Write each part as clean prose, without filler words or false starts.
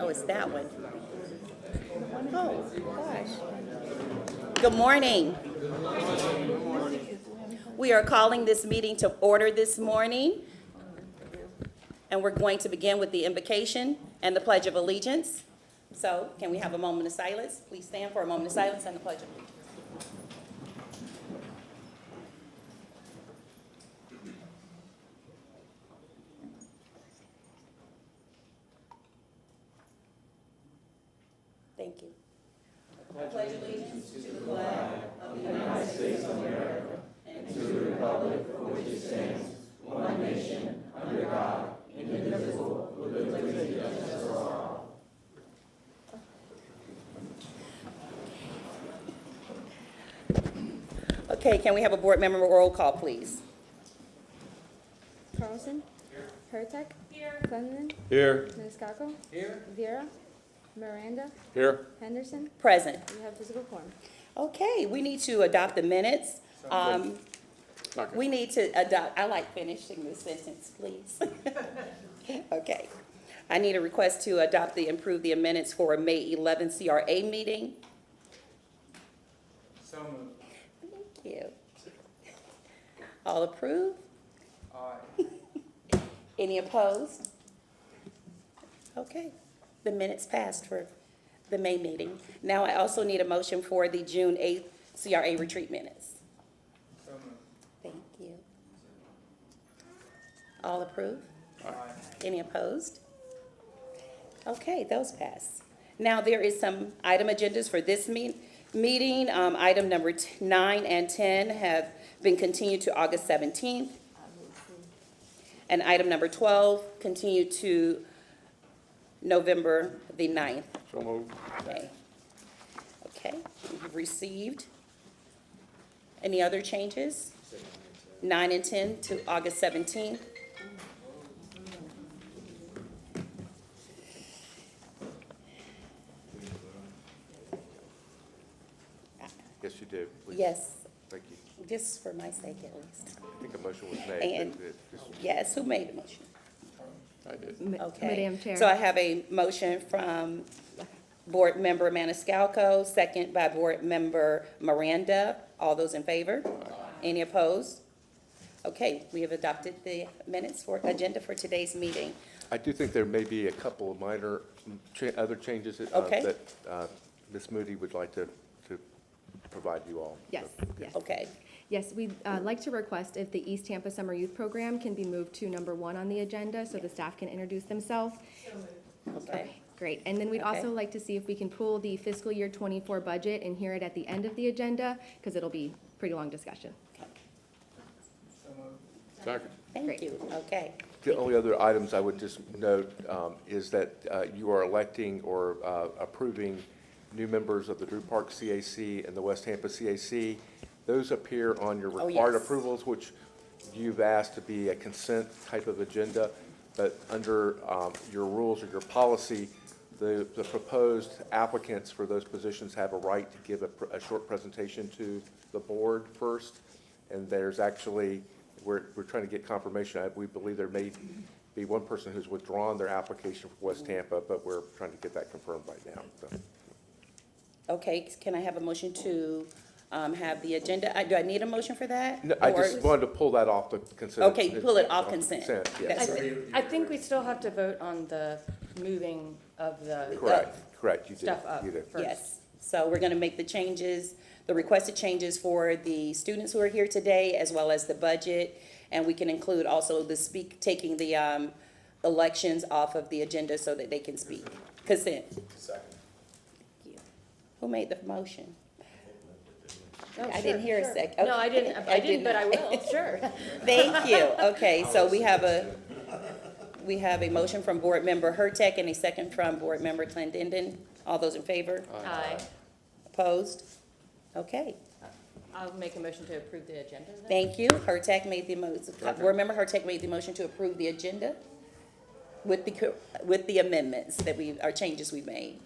it's that one. Oh, gosh. Good morning. We are calling this meeting to order this morning. And we're going to begin with the invocation and the Pledge of Allegiance. So, can we have a moment of silence? Please stand for a moment of silence and the Pledge of Allegiance. Thank you. I pledge allegiance to the flag of the United States of America and to the republic for which it stands, one nation, under God, indivisible, with liberty and justice for all. Okay, can we have a board member roll call, please? Carlson? Here. Hurtak? Here. Clendenin? Here. Maniscalco? Here. Vera? Miranda? Here. Henderson? Present. We have physical form. Okay, we need to adopt the minutes. Okay. We need to adopt, I like finishing the sentence, please. Okay. I need a request to adopt the approve the minutes for May 11th CRA meeting. So moved. Thank you. All approve? Aye. Any opposed? Okay, the minutes passed for the May meeting. Now I also need a motion for the June 8th CRA retreat minutes. So moved. Thank you. All approve? Aye. Any opposed? Okay, those pass. Now, there is some item agendas for this meeting. Item number 9 and 10 have been continued to August 17th. And item number 12 continued to November the 9th. So moved. Okay. Okay, we've received. Any other changes? 9 and 10 to August 17th. Yes, you did. Please. Yes, Thank you. just for my sake at least. I think a motion was made. And- Just- Yes, who made the motion? I did. Okay. Madam Chair. So I have a motion from Board Member Maniscalco, second by Board Member Miranda. All those in favor? Any opposed? Okay, we have adopted the minutes for agenda for today's meeting. I do think there may be a couple of minor other changes that Okay. Ms. Moody would like to provide you all. Yes, yes. Okay, Yes, we'd like to request if the East Tampa Summer Youth Program can be moved to number 1 on the agenda so the staff can introduce themselves. okay. Great. And then we'd Okay. also like to see if we can pull the fiscal year '24 budget and hear it at the end of the agenda, because it'll be pretty long discussion. Second. Thank Great. you, okay. The only other items I would just note is that you are electing or approving new members of the Drew Park CAC and the West Tampa CAC. Those appear on your Oh, required yes. approvals, which you've asked to be a consent type of agenda. But under your rules or your policy, the proposed applicants for those positions have a right to give a short presentation to the board first. And there's actually, we're trying to get confirmation. We believe there may be one person who's withdrawn their application for West Tampa, but we're trying to get that confirmed right now. So, Okay, can I have a motion to have the agenda? Do I need a motion for that? no, I Or- just wanted to pull that off the consent. Okay, pull it off consent. Yes. That's right. I think we still have to vote on the moving of the Correct, you did. stuff up You did. first. Yes, so we're gonna make the changes, the requested changes for the students who are here today, as well as the budget. And we can include also taking the elections off of the agenda so that they can speak. Consent. Second. Who made the motion? Oh, I didn't hear a sure. second. No, I didn't, Okay. I didn't, but I will, sure. Thank you. Okay, so we have a motion from Board Member Hurtak and a second from Board Member Clendenin. All those in favor? Aye. Opposed? Okay, I'll make a motion to approve the agenda then. thank you. Hurtak made the motion, Board Member Hurtak made the motion to approve the agenda with the amendments that changes we made.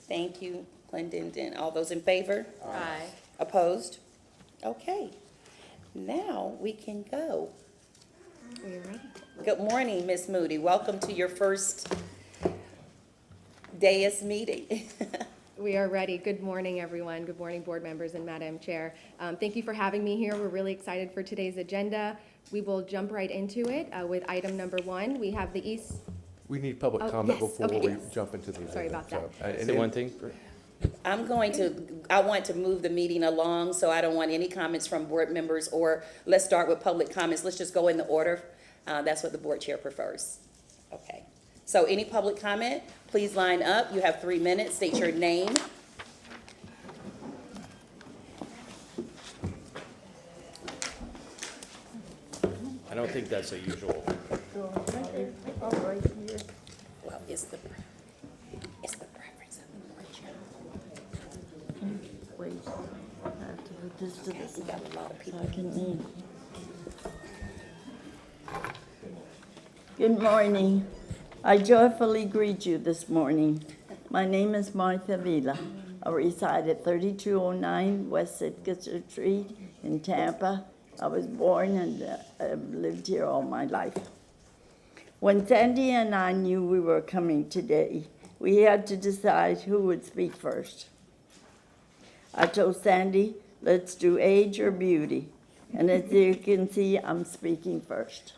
Thank you, Clendenin. All those in favor? Aye. Opposed? Okay, now we can go. Are you ready? Good morning, Ms. Moody. Welcome to your first dais meeting. We are ready. Good morning, everyone. Good morning, board members and Madam Chair. Thank you for having me here. We're really excited for today's agenda. We will jump right into it with item number 1. We have the East. We need public Oh, comment yes, before okay, we yes. jump into the agenda. Sorry about that. Say one thing. I want to move the meeting along, so I don't want any comments from board members, or let's start with public comments. Let's just go in the order. That's what the board chair prefers. Okay. So any public comment, please line up. You have 3 minutes. State your name. I don't think that's a usual. Well, it's the preference of the board chair. Wait, I have to put this to the We side got a lot of so people. I can lean. Good morning. I joyfully greet you this morning. My name is Martha Vila. I reside at 3209 West Sitka Street in Tampa. I was born and I've lived here all my life. When Sandy and I knew we were coming today, we had to decide who would speak first. I told Sandy, let's do age or beauty. And as you can see, I'm speaking first.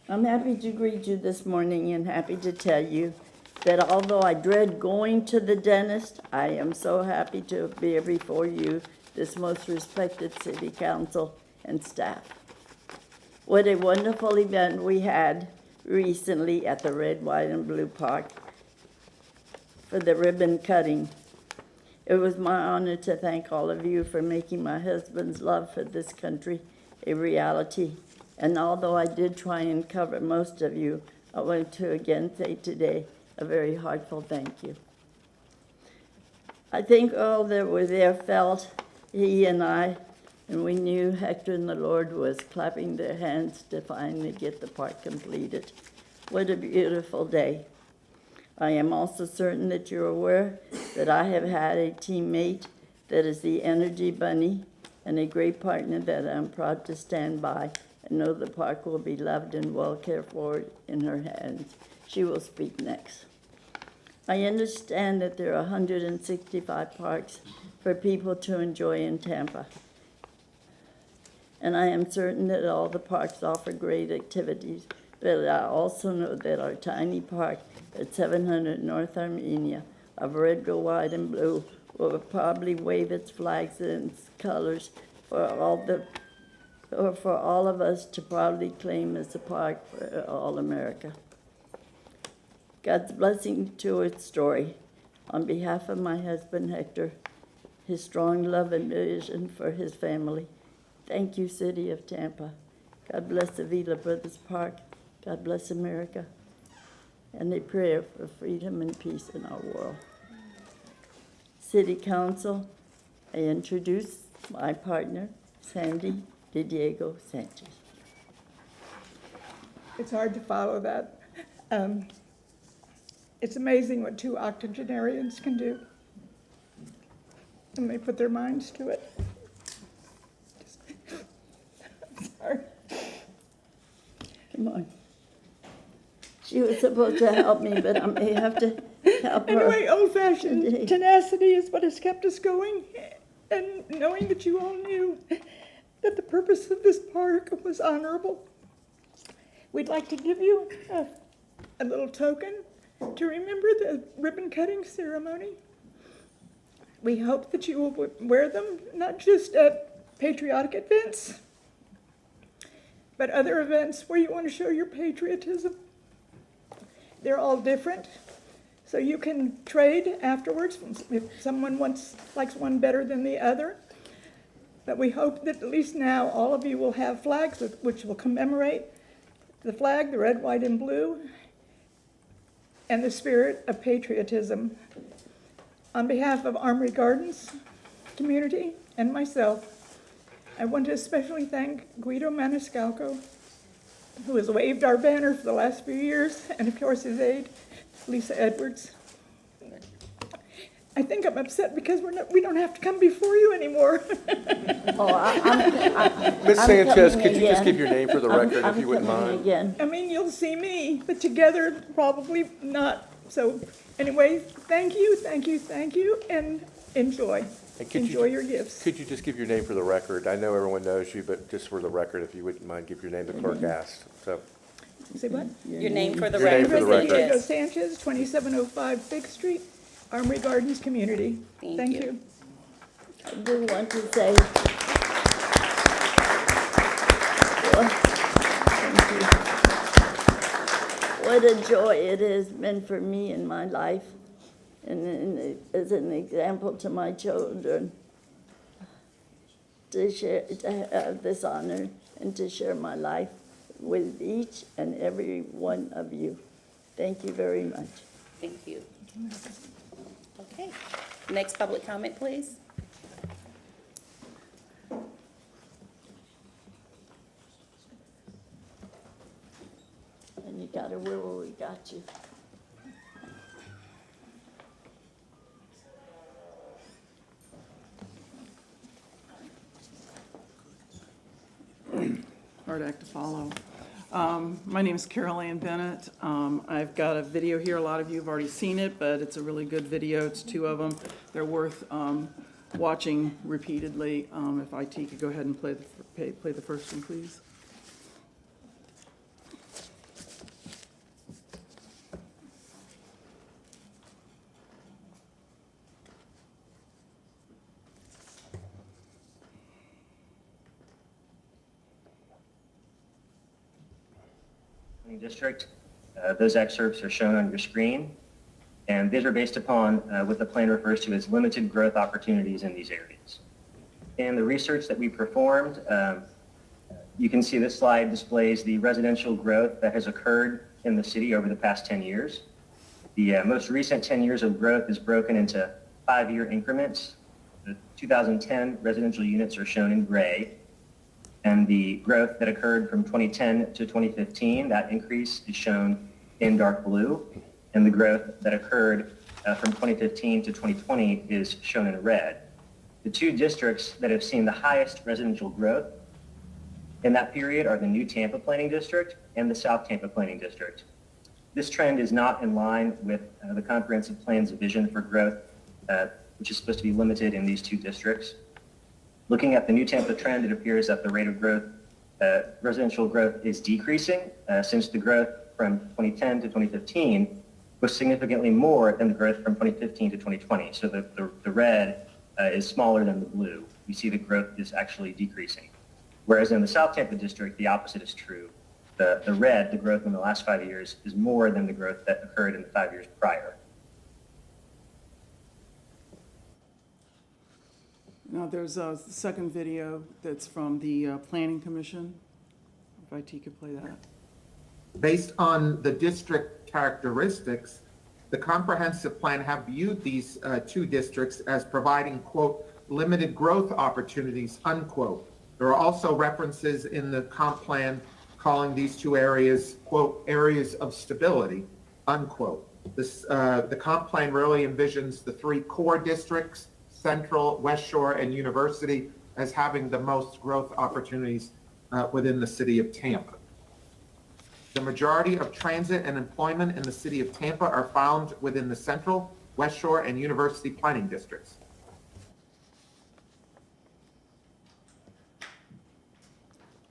I'm happy to greet you this morning and happy to tell you that although I dread going to the dentist, I am so happy to be here before you, this most respected city council and staff. What a wonderful event we had recently at the Red, White, and Blue Park for the ribbon cutting. It was my honor to thank all of you for making my husband's love for this country a reality. And although I did try and cover most of you, I want to again say today a very heartfelt thank you. I think all that were there felt he and I, and we knew Hector and the Lord was clapping their hands to finally get the park completed. What a beautiful day. I am also certain that you're aware that I have had a teammate that is the Energy Bunny and a great partner that I'm proud to stand by and know the park will be loved and well cared for in her hands. She will speak next. I understand that there are 165 parks for people to enjoy in Tampa. And I am certain that all the parks offer great activities, but I also know that our tiny park at 700 North Armenia of red, gold, white, and blue will probably wave its flags and its colors for all of us to proudly claim as a park for all America. God's blessing to its story. On behalf of my husband Hector, his strong love and vision for his family, thank you, City of Tampa. God bless the Vila Brothers Park. God bless America. And a prayer for freedom and peace in our world. City Council, I introduce my partner, Sandy DiDiego Sanchez. It's hard to follow that. It's amazing what 2 octogenarians can do. And they put their minds to it. Sorry. Come on. She was supposed to help me, but I may have to help her. Anyway, old-fashioned today. tenacity is what has kept us going. And knowing that you all knew that the purpose of this park was honorable, we'd like to give you a little token to remember the ribbon-cutting ceremony. We hope that you will wear them, not just at patriotic events, but other events where you want to show your patriotism. They're all different, so you can trade afterwards if someone likes one better than the other. But we hope that at least now all of you will have flags which will commemorate the flag, the red, white, and blue, and the spirit of patriotism. On behalf of Armory Gardens community and myself, I want to especially thank Guido Maniscalco, who has waved our banner for the last few years, and of course his aide, Lisa Edwards. I think I'm upset because we don't have to come before you anymore. Ms. I'm Sanchez, coming could you just again. give your name for the record, if you wouldn't I'm coming mind? again. I mean, you'll see me, but together, probably not So anyway, thank you, and enjoy. And could you- Enjoy your gifts. Could you just give your name for the record? I know everyone knows you, but just for the record, if you wouldn't mind, give your name, the clerk asked. So, Say what? Your name for the Your name record. for the record. Diego Yes. Sanchez, 2705 Fifth Street, Armory Gardens Community. Thank Thank you. you. I do want to say, thank you. What a joy it has been for me in my life, and as an example to my children, to have this honor and to share my life with each and every one of you. Thank you very much. Thank you. Okay. Next public comment, please. And you got her where we got you. Hard act to follow. My name is Carol Ann Bennett. I've got a video here. A lot of you have already seen it, but it's a really good video. It's two of them. They're worth watching repeatedly. If IT could go ahead and play the first one, please. District. Those excerpts are shown on your screen, and these are based upon what the plan refers to as limited growth opportunities in these areas. In the research that we performed, you can see this slide displays the residential growth that has occurred in the city over the past 10 years. The most recent 10 years of growth is broken into 5-year increments. The 2010 residential units are shown in gray. And the growth that occurred from 2010 to 2015, that increase is shown in dark blue. And the growth that occurred from 2015 to 2020 is shown in red. The two districts that have seen the highest residential growth in that period are the New Tampa Planning District and the South Tampa Planning District. This trend is not in line with the comprehensive plan's vision for growth, which is supposed to be limited in these two districts. Looking at the New Tampa trend, it appears that the rate of growth, residential growth, is decreasing since the growth from 2010 to 2015 was significantly more than the growth from 2015 to 2020. So the red is smaller than the blue. You see the growth is actually decreasing. Whereas in the South Tampa district, the opposite is true. The red, the growth in the last 5 years, is more than the growth that occurred in the 5 years prior. Now, there's a second video that's from the Planning Commission. If IT could play that. Based on the district characteristics, the comprehensive plan have viewed these two districts as providing, quote, limited growth opportunities, unquote. There are also references in the comp plan calling these two areas, quote, areas of stability, unquote. The comp plan really envisions the three core districts, Central, West Shore, and University, as having the most growth opportunities within the city of Tampa. The majority of transit and employment in the city of Tampa are found within the Central, West Shore, and University planning districts.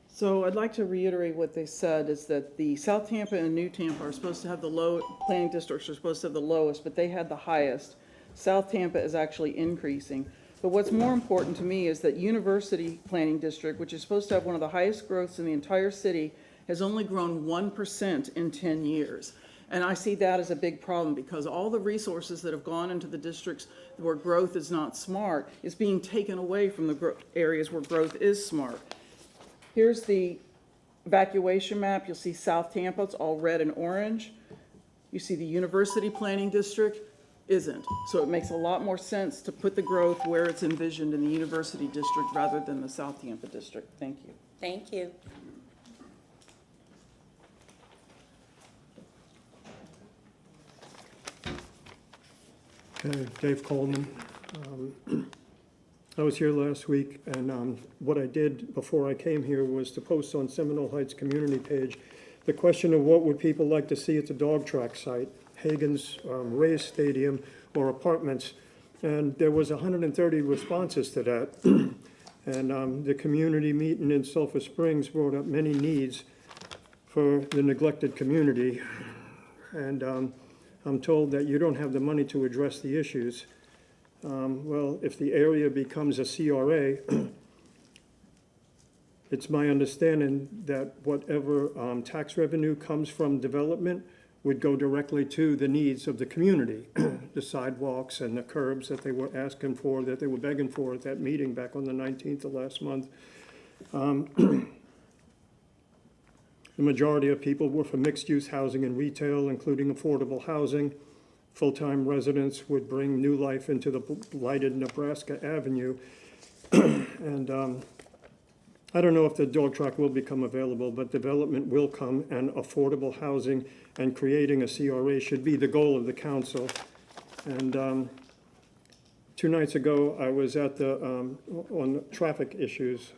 So I'd like to reiterate what they said is that the South Tampa and New Tampa are supposed to have the planning districts are supposed to have the lowest, but they had the highest. South Tampa is actually increasing. But what's more important to me is that University Planning District, which is supposed to have one of the highest growths in the entire city, has only grown 1% in 10 years. And I see that as a big problem because all the resources that have gone into the districts where growth is not smart is being taken away from the areas where growth is smart. Here's the evacuation map. You'll see South Tampa, it's all red and orange. You see the University Planning District isn't. So it makes a lot more sense to put the growth where it's envisioned in the University District rather than the South Tampa District. Thank you. Thank you. Dave Coleman. I was here last week, and what I did before I came here was to post on Seminole Heights community page the question of what would people like to see at the dog track site. Hagan's Rays Stadium or apartments. And there was 130 responses to that. And the community meeting in Sulphur Springs brought up many needs for the neglected community. And I'm told that you don't have the money to address the issues. Well, if the area becomes a CRA, it's my understanding that whatever tax revenue comes from development would go directly to the needs of the community, the sidewalks and the curbs that they were asking for, that they were begging for at that meeting back on the 19th of last month. The majority of people were for mixed-use housing and retail, including affordable housing. Full-time residents would bring new life into the blighted Nebraska Avenue. And I don't know if the dog track will become available, but development will come, and affordable housing and creating a CRA should be the goal of the council. And 2 nights ago, I was at the, on traffic issues.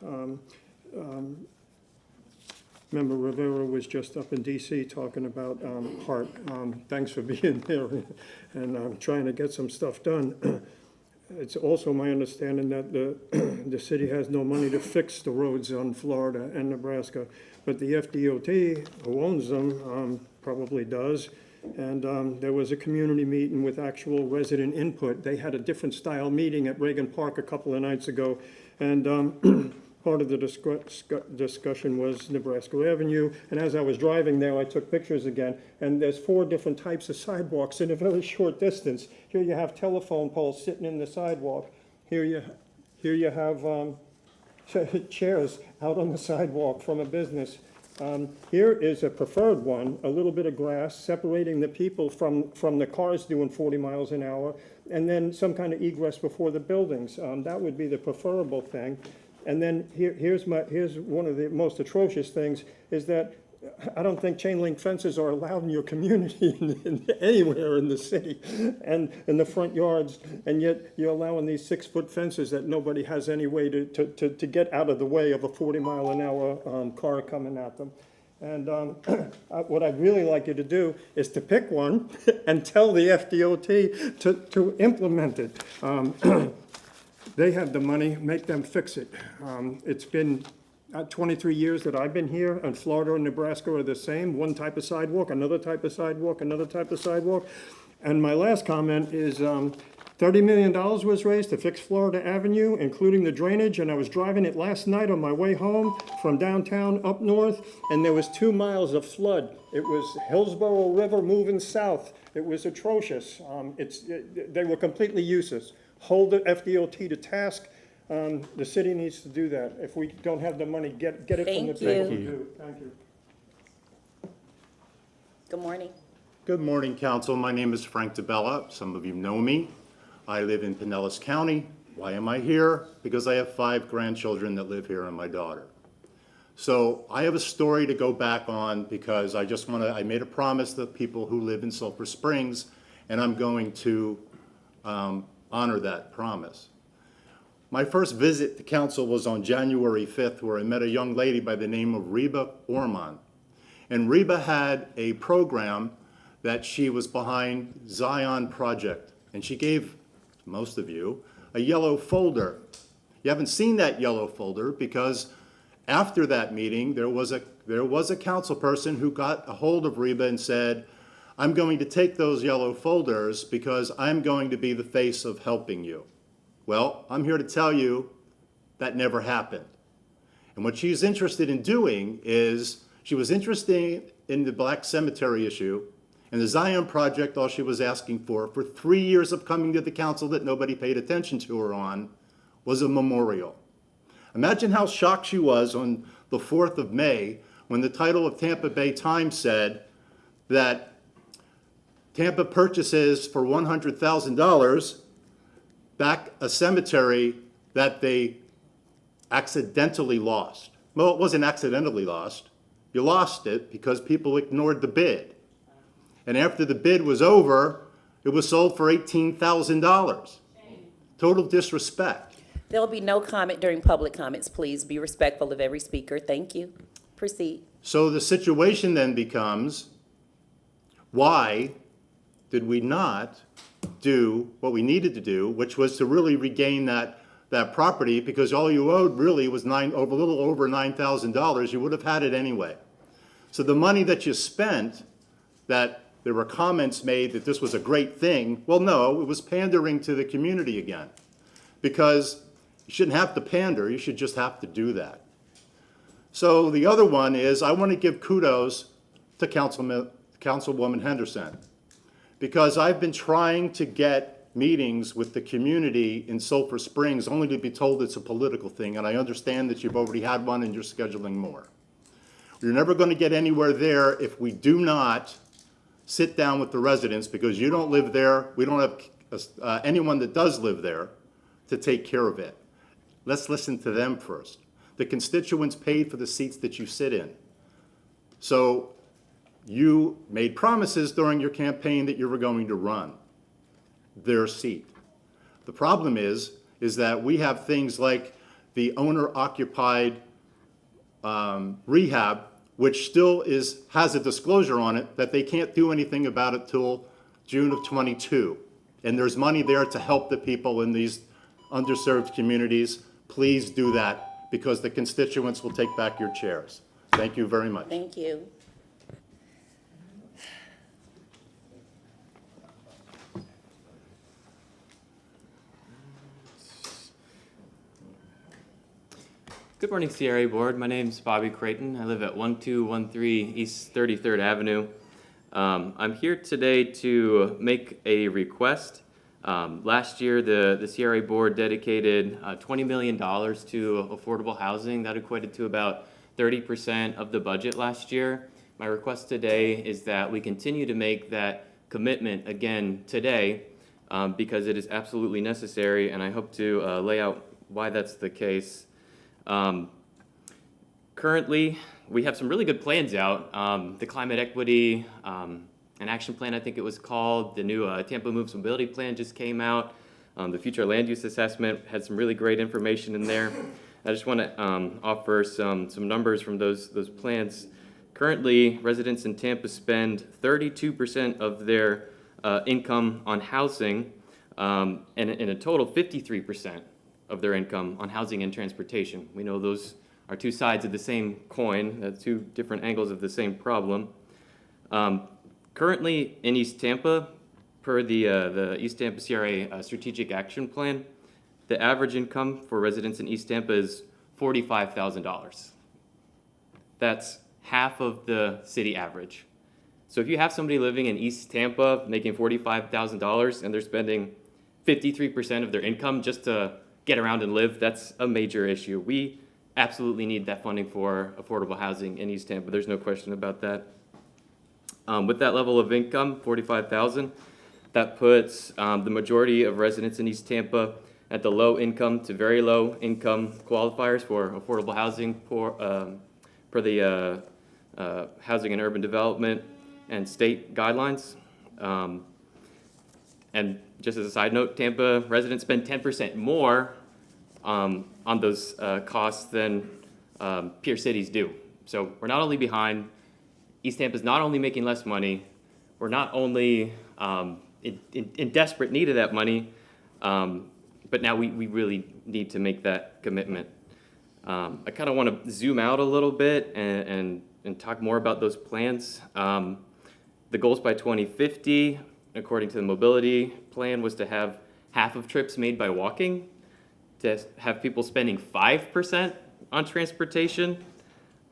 Member Rivera was just up in DC talking about HART. Thanks for being there and trying to get some stuff done. It's also my understanding that the city has no money to fix the roads on Florida and Nebraska, but the FDOT, who owns them, probably does. And there was a community meeting with actual resident input. They had a different style meeting at Reagan Park a couple of nights ago, and part of the discussion was Nebraska Avenue, and as I was driving there, I took pictures again, and there's 4 different types of sidewalks in a very short distance. Here you have telephone poles sitting in the sidewalk. Here you have chairs out on the sidewalk from a business. Here is a preferred one, a little bit of grass separating the people from the cars doing 40 miles an hour, and then some kind of egress before the buildings. That would be the preferable thing. And then here's one of the most atrocious things, is that I don't think chain link fences are allowed in your community anywhere in the city and in the front yards, and yet you're allowing these 6-foot fences that nobody has any way to get out of the way of a 40-mile-an-hour car coming at them. And what I'd really like you to do is to pick one and tell the FDOT to implement it. They have the money, make them fix it. It's been 23 years that I've been here, and Florida and Nebraska are the same. One type of sidewalk, another type of sidewalk, another type of sidewalk. And my last comment is $30 million was raised to fix Florida Avenue, including the drainage, and I was driving it last night on my way home from downtown up north, and there was 2 miles of flood. It was Hillsborough River moving south. It was atrocious. They were completely useless. Hold the FDOT to task. The city needs to do that. If we don't have the money, get it from the people who do. Thank you. Good morning. Good morning, council. My name is Frank DeBella. Some of you know me. I live in Pinellas County. Why am I here? Because I have 5 grandchildren that live here and my daughter. So I have a story to go back on, because I made a promise to people who live in Sulphur Springs, and I'm going to honor that promise. My first visit to council was on January 5th, where I met a young lady by the name of Reba Orman. And Reba had a program that she was behind, Zion Project. And she gave most of you a yellow folder. You haven't seen that yellow folder because after that meeting, there was a council person who got a hold of Reba and said, I'm going to take those yellow folders because I'm going to be the face of helping you. Well, I'm here to tell you that never happened. And what she's interested in doing is, she was interested in the Black Cemetery issue, and the Zion Project, all she was asking for 3 years of coming to the council that nobody paid attention to her on, was a memorial. Imagine how shocked she was on the 4th of May when the title of Tampa Bay Times said that Tampa purchases for $100,000 back a cemetery that they accidentally lost. Well, it wasn't accidentally lost. You lost it because people ignored the bid. And after the bid was over, it was sold for $18,000. Total disrespect. There will be no comment during public comments. Please be respectful of every speaker. Thank you. Proceed. So the situation then becomes, why did we not do what we needed to do, which was to really regain that property, because all you owed really was a little over $9,000. You would have had it anyway. So the money that you spent, that there were comments made that this was a great thing, well, no, it was pandering to the community again. Because you shouldn't have to pander, you should just have to do that. So the other one is, I want to give kudos to Councilwoman Henderson, because I've been trying to get meetings with the community in Sulphur Springs, only to be told it's a political thing, and I understand that you've already had one and you're scheduling more. You're never going to get anywhere there if we do not sit down with the residents, because you don't live there, we don't have anyone that does live there to take care of it. Let's listen to them first. The constituents paid for the seats that you sit in. So you made promises during your campaign that you were going to run their seat. The problem is that we have things like the owner-occupied rehab, which still has a disclosure on it that they can't do anything about it till June of '22. And there's money there to help the people in these underserved communities. Please do that, because the constituents will take back your chairs. Thank you very much. Thank you. Good morning, CRA Board. My name is Bobby Creighton. I live at 1213 East 33rd Avenue. I'm here today to make a request. Last year, the CRA Board dedicated $20 million to affordable housing. That equated to about 30% of the budget last year. My request today is that we continue to make that commitment again today, because it is absolutely necessary, and I hope to lay out why that's the case. Currently, we have some really good plans out. The Climate Equity an Action Plan, I think it was called. The new Tampa Moves Mobility Plan just came out. The Future Land Use Assessment had some really great information in there. I just want to offer some numbers from those plans. Currently, residents in Tampa spend 32% of their income on housing, and in a total 53% of their income on housing and transportation. We know those are two sides of the same coin, two different angles of the same problem. Currently in East Tampa, per the East Tampa CRA Strategic Action Plan, the average income for residents in East Tampa is $45,000. That's half of the city average. So if you have somebody living in East Tampa making $45,000 and they're spending 53% of their income just to get around and live, that's a major issue. We absolutely need that funding for affordable housing in East Tampa. There's no question about that. With that level of income, $45,000, that puts the majority of residents in East Tampa at the low income to very low income qualifiers for affordable housing per the Housing and Urban Development and state guidelines. And just as a side note, Tampa residents spend 10% more on those costs than peer cities do. So we're not only behind, East Tampa is not only making less money, we're not only in desperate need of that money, but now we really need to make that commitment. I kind of want to zoom out a little bit and talk more about those plans. The goals by 2050, according to the mobility plan, was to have half of trips made by walking, to have people spending 5% on transportation.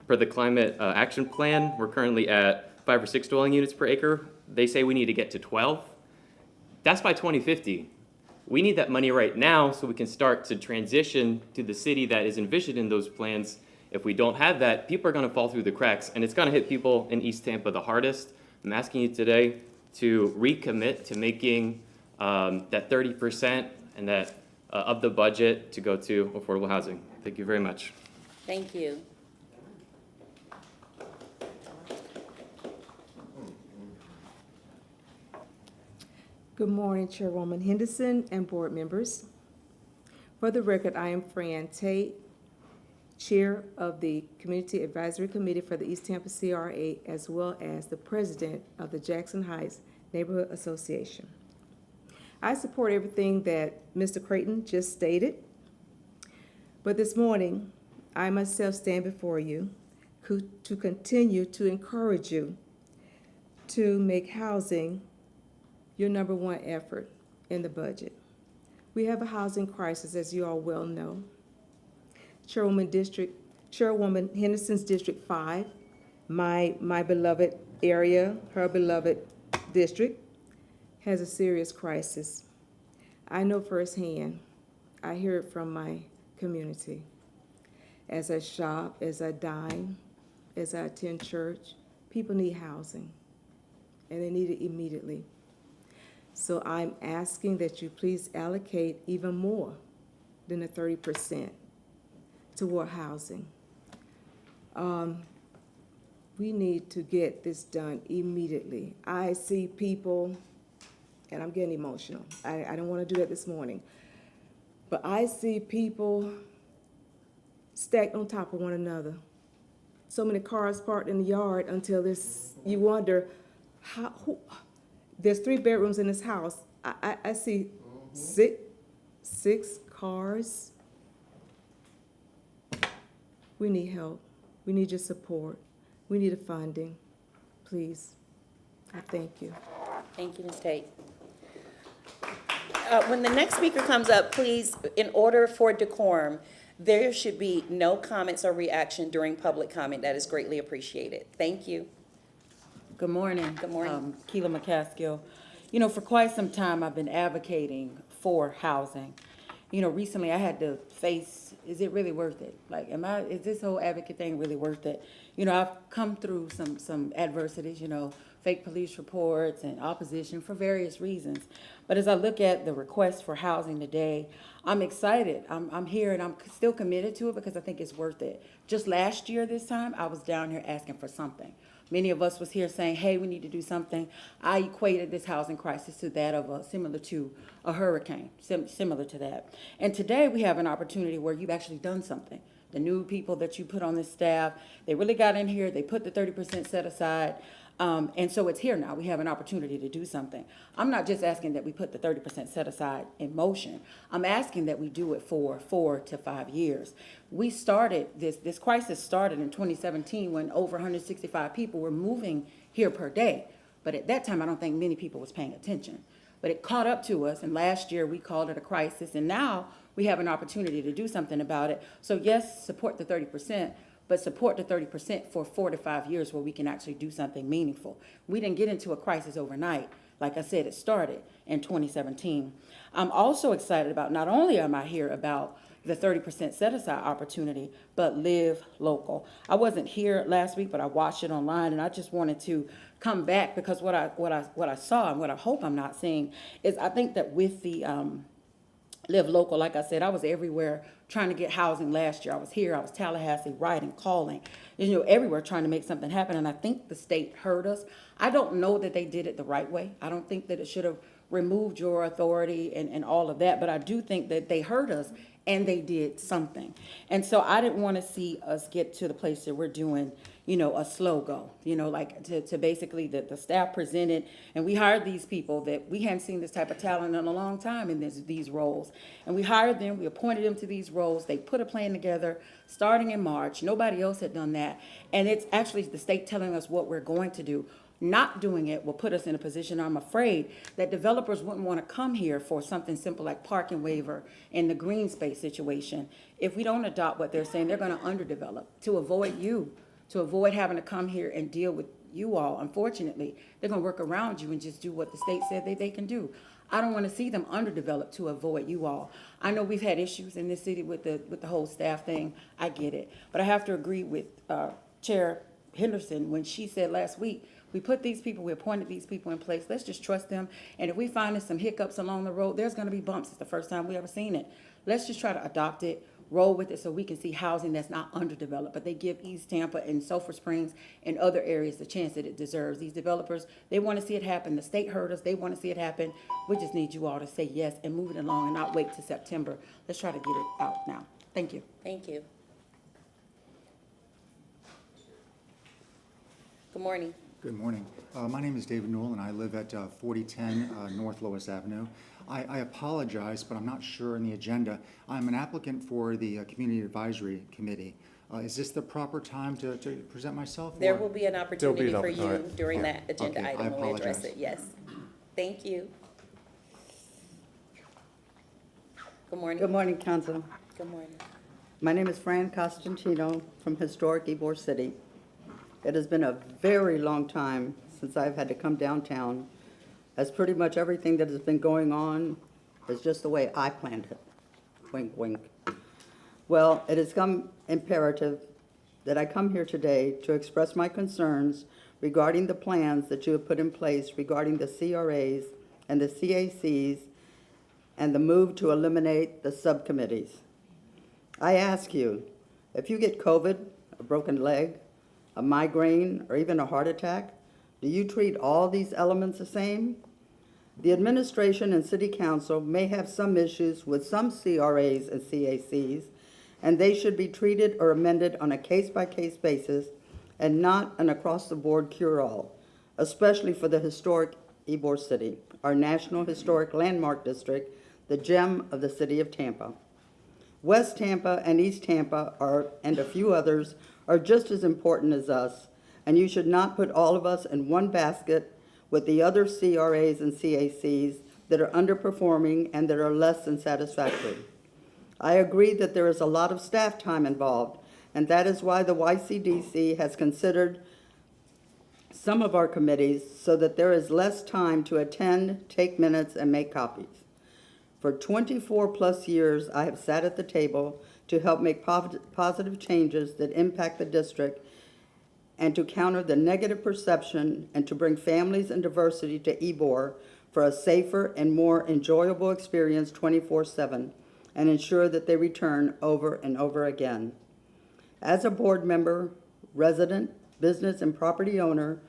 For the Climate Action Plan, we're currently at 5 or 6 dwelling units per acre. They say we need to get to 12. That's by 2050. We need that money right now so we can start to transition to the city that is envisioned in those plans. If we don't have that, people are going to fall through the cracks, and it's going to hit people in East Tampa the hardest. I'm asking you today to recommit to making that 30% and that of the budget to go to affordable housing. Thank you very much. Thank you. Good morning, Chairwoman Henderson and board members. For the record, I am Fran Tate, Chair of the Community Advisory Committee for the East Tampa CRA, as well as the President of the Jackson Heights Neighborhood Association. I support everything that Mr. Creighton just stated, but this morning, I myself stand before you to continue to encourage you to make housing your number one effort in the budget. We have a housing crisis, as you all well know. Chairwoman Henderson's District 5, my beloved area, her beloved district, has a serious crisis. I know firsthand. I hear it from my community. As I shop, as I dine, as I attend church, people need housing, and they need it immediately. So I'm asking that you please allocate even more than the 30% toward housing. We need to get this done immediately. I see people, and I'm getting emotional. I don't want to do that this morning, but I see people stacked on top of one another. So many cars parked in the yard until you wonder, there's 3 bedrooms in this house. I see six cars. We need help. We need your support. We need the funding. Please. I thank you. Thank you, Ms. Tate. When the next speaker comes up, please, in order for decorum, there should be no comments or reaction during public comment. That is greatly appreciated. Thank you. Good morning. Good morning. Keela McCaskill. You know, for quite some time, I've been advocating for housing. You know, recently I had to face, is it really worth it? Like, is this whole advocate thing really worth it? You know, I've come through some adversities, you know, fake police reports and opposition for various reasons. But as I look at the request for housing today, I'm excited. I'm here and I'm still committed to it because I think it's worth it. Just last year this time, I was down here asking for something. Many of us was here saying, hey, we need to do something. I equated this housing crisis to that of similar to a hurricane, similar to that. And today we have an opportunity where you've actually done something. The new people that you put on this staff, they really got in here, they put the 30% set aside. And so it's here now. We have an opportunity to do something. I'm not just asking that we put the 30% set aside in motion. I'm asking that we do it for 4 to 5 years. We started, this crisis started in 2017 when over 165 people were moving here per day. But at that time, I don't think many people was paying attention. But it caught up to us, and last year we called it a crisis, and now we have an opportunity to do something about it. So yes, support the 30%. But support the 30% for 4 to 5 years where we can actually do something meaningful. We didn't get into a crisis overnight. Like I said, it started in 2017. I'm also excited about, not only am I here about the 30% set-aside opportunity, but live local. I wasn't here last week, but I watched it online, and I just wanted to come back because what I saw and what I hope I'm not seeing is I think that with the live local, like I said, I was everywhere trying to get housing last year. I was here, I was Tallahassee, writing, calling, you know, everywhere trying to make something happen. And I think the state heard us. I don't know that they did it the right way. I don't think that it should have removed your authority and all of that. But I do think that they heard us and they did something. And so I didn't want to see us get to the place that we're doing, you know, a slow go, you know, like to basically the staff presented, and we hired these people that we hadn't seen this type of talent in a long time in these roles. And we hired them, we appointed them to these roles, they put a plan together starting in March. Nobody else had done that. And it's actually the state telling us what we're going to do. Not doing it will put us in a position, I'm afraid, that developers wouldn't want to come here for something simple like parking waiver in the green space situation. If we don't adopt what they're saying, they're going to underdevelop to avoid having to come here and deal with you all. Unfortunately, they're going to work around you and just do what the state said they can do. I don't want to see them underdeveloped to avoid you all. I know we've had issues in this city with the whole staff thing. I get it. But I have to agree with Chair Henderson when she said last week, we put these people, we appointed these people in place. Let's just trust them. And if we find some hiccups along the road, there's going to be bumps. It's the first time we ever seen it. Let's just try to adopt it, roll with it so we can see housing that's not underdeveloped. But they give East Tampa and Sulphur Springs and other areas the chance that it deserves. These developers, they want to see it happen. The state heard us. They want to see it happen. We just need you all to say yes and move it along and not wait till September. Let's try to get it out now. Thank you. Thank you. Good morning. Good morning. My name is David Newell, and I live at 4010 North Lois Avenue. I apologize, but I'm not sure in the agenda. I'm an applicant for the Community Advisory Committee. Is this the proper time to present myself? There or- will be an opportunity for you opportunity. during Yeah. that agenda Okay, I item when we address apologize. it, yes. Thank you. Good morning. Good morning, Council. Good morning. My name is Fran Costantino from historic Ybor City. It has been a very long time since I've had to come downtown, as pretty much everything that has been going on is just the way I planned it. Wink, wink. Well, it has come imperative that I come here today to express my concerns regarding the plans that you have put in place regarding the CRAs and the CACs and the move to eliminate the subcommittees. I ask you, if you get COVID, a broken leg, a migraine, or even a heart attack, do you treat all these elements the same? The administration and city council may have some issues with some CRAs and CACs, and they should be treated or amended on a case-by-case basis and not an across-the-board cure-all, especially for the historic Ybor City, our National Historic Landmark District, the gem of the city of Tampa. West Tampa and East Tampa and a few others are just as important as us, and you should not put all of us in one basket with the other CRAs and CACs that are underperforming and that are less than satisfactory. I agree that there is a lot of staff time involved, and that is why the YCDC has considered some of our committees so that there is less time to attend, take minutes, and make copies. For 24-plus years, I have sat at the table to help make positive changes that impact the district and to counter the negative perception and to bring families and diversity to Ybor for a safer and more enjoyable experience 24/7 and ensure that they return over and over again. As a board member, resident, business, and property owner,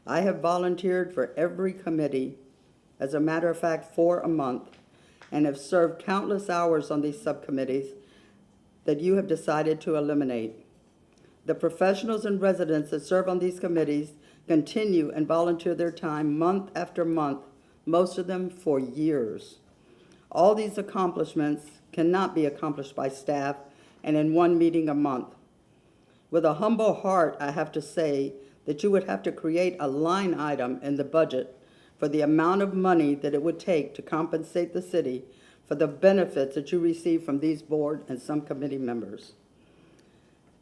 I have volunteered for every committee, as a matter of fact, for a month, and have served countless hours on these subcommittees that you have decided to eliminate. The professionals and residents that serve on these committees continue and volunteer their time month after month, most of them for years. All these accomplishments cannot be accomplished by staff and in one meeting a month. With a humble heart, I have to say that you would have to create a line item in the budget for the amount of money that it would take to compensate the city for the benefits that you receive from these board and some committee members.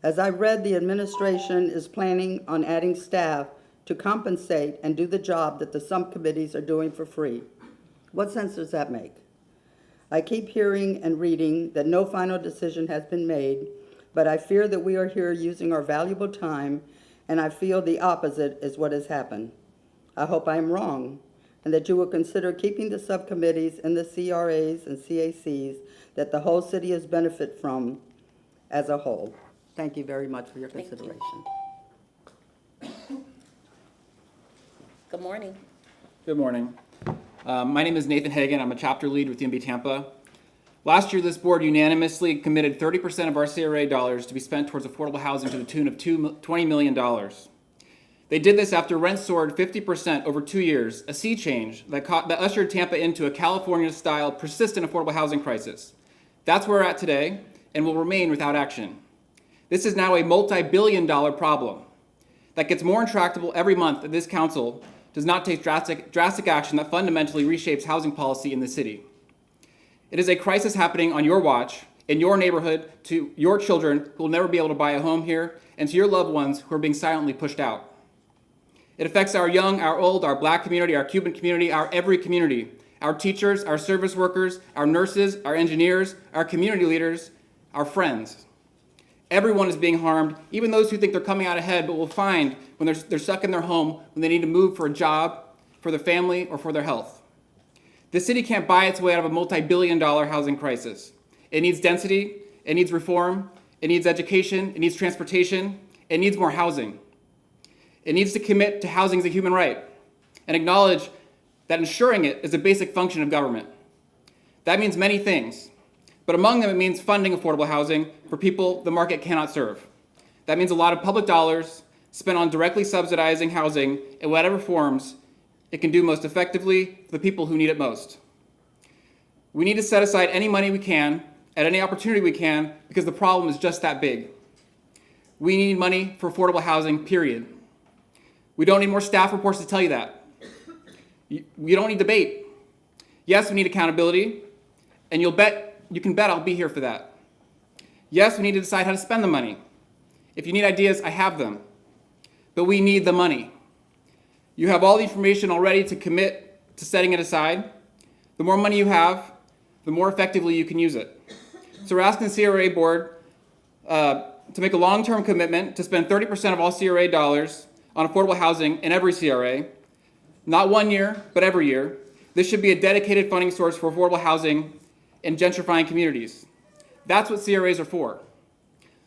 As I read, the administration is planning on adding staff to compensate and do the job that the subcommittees are doing for free. What sense does that make? I keep hearing and reading that no final decision has been made, but I fear that we are here using our valuable time, and I feel the opposite is what has happened. I hope I am wrong, and that you will consider keeping the subcommittees and the CRAs and CACs that the whole city has benefited from as a whole. Thank you very much for your consideration. Good morning. Good morning. My name is Nathan Hagan. I'm a chapter lead with UMB Tampa. Last year, this board unanimously committed 30% of our CRA dollars to be spent towards affordable housing to the tune of $20 million. They did this after rent soared 50% over 2 years, a sea change that ushered Tampa into a California-style persistent affordable housing crisis. That's where we're at today and will remain without action. This is now a multi-billion-dollar problem that gets more intractable every month that this council does not take drastic action that fundamentally reshapes housing policy in the city. It is a crisis happening on your watch, in your neighborhood, to your children who will never be able to buy a home here, and to your loved ones who are being silently pushed out. It affects our young, our old, our Black community, our Cuban community, our every community, our teachers, our service workers, our nurses, our engineers, our community leaders, our friends. Everyone is being harmed, even those who think they're coming out ahead, but will find when they're stuck in their home, when they need to move for a job, for their family, or for their health. The city can't buy its way out of a multi-billion-dollar housing crisis. It needs density, it needs reform, it needs education, it needs transportation, it needs more housing. It needs to commit to housing as a human right and acknowledge that ensuring it is a basic function of government. That means many things, but among them it means funding affordable housing for people the market cannot serve. That means a lot of public dollars spent on directly subsidizing housing in whatever forms it can do most effectively for the people who need it most. We need to set aside any money we can at any opportunity we can because the problem is just that big. We need money for affordable housing, period. We don't need more staff reports to tell you that. You don't need debate. Yes, we need accountability, and you can bet I'll be here for that. Yes, we need to decide how to spend the money. If you need ideas, I have them. But we need the money. You have all the information already to commit to setting it aside. The more money you have, the more effectively you can use it. So we're asking the CRA board to make a long-term commitment to spend 30% of all CRA dollars on affordable housing in every CRA, not 1 year, but every year. This should be a dedicated funding source for affordable housing in gentrifying communities. That's what CRAs are for.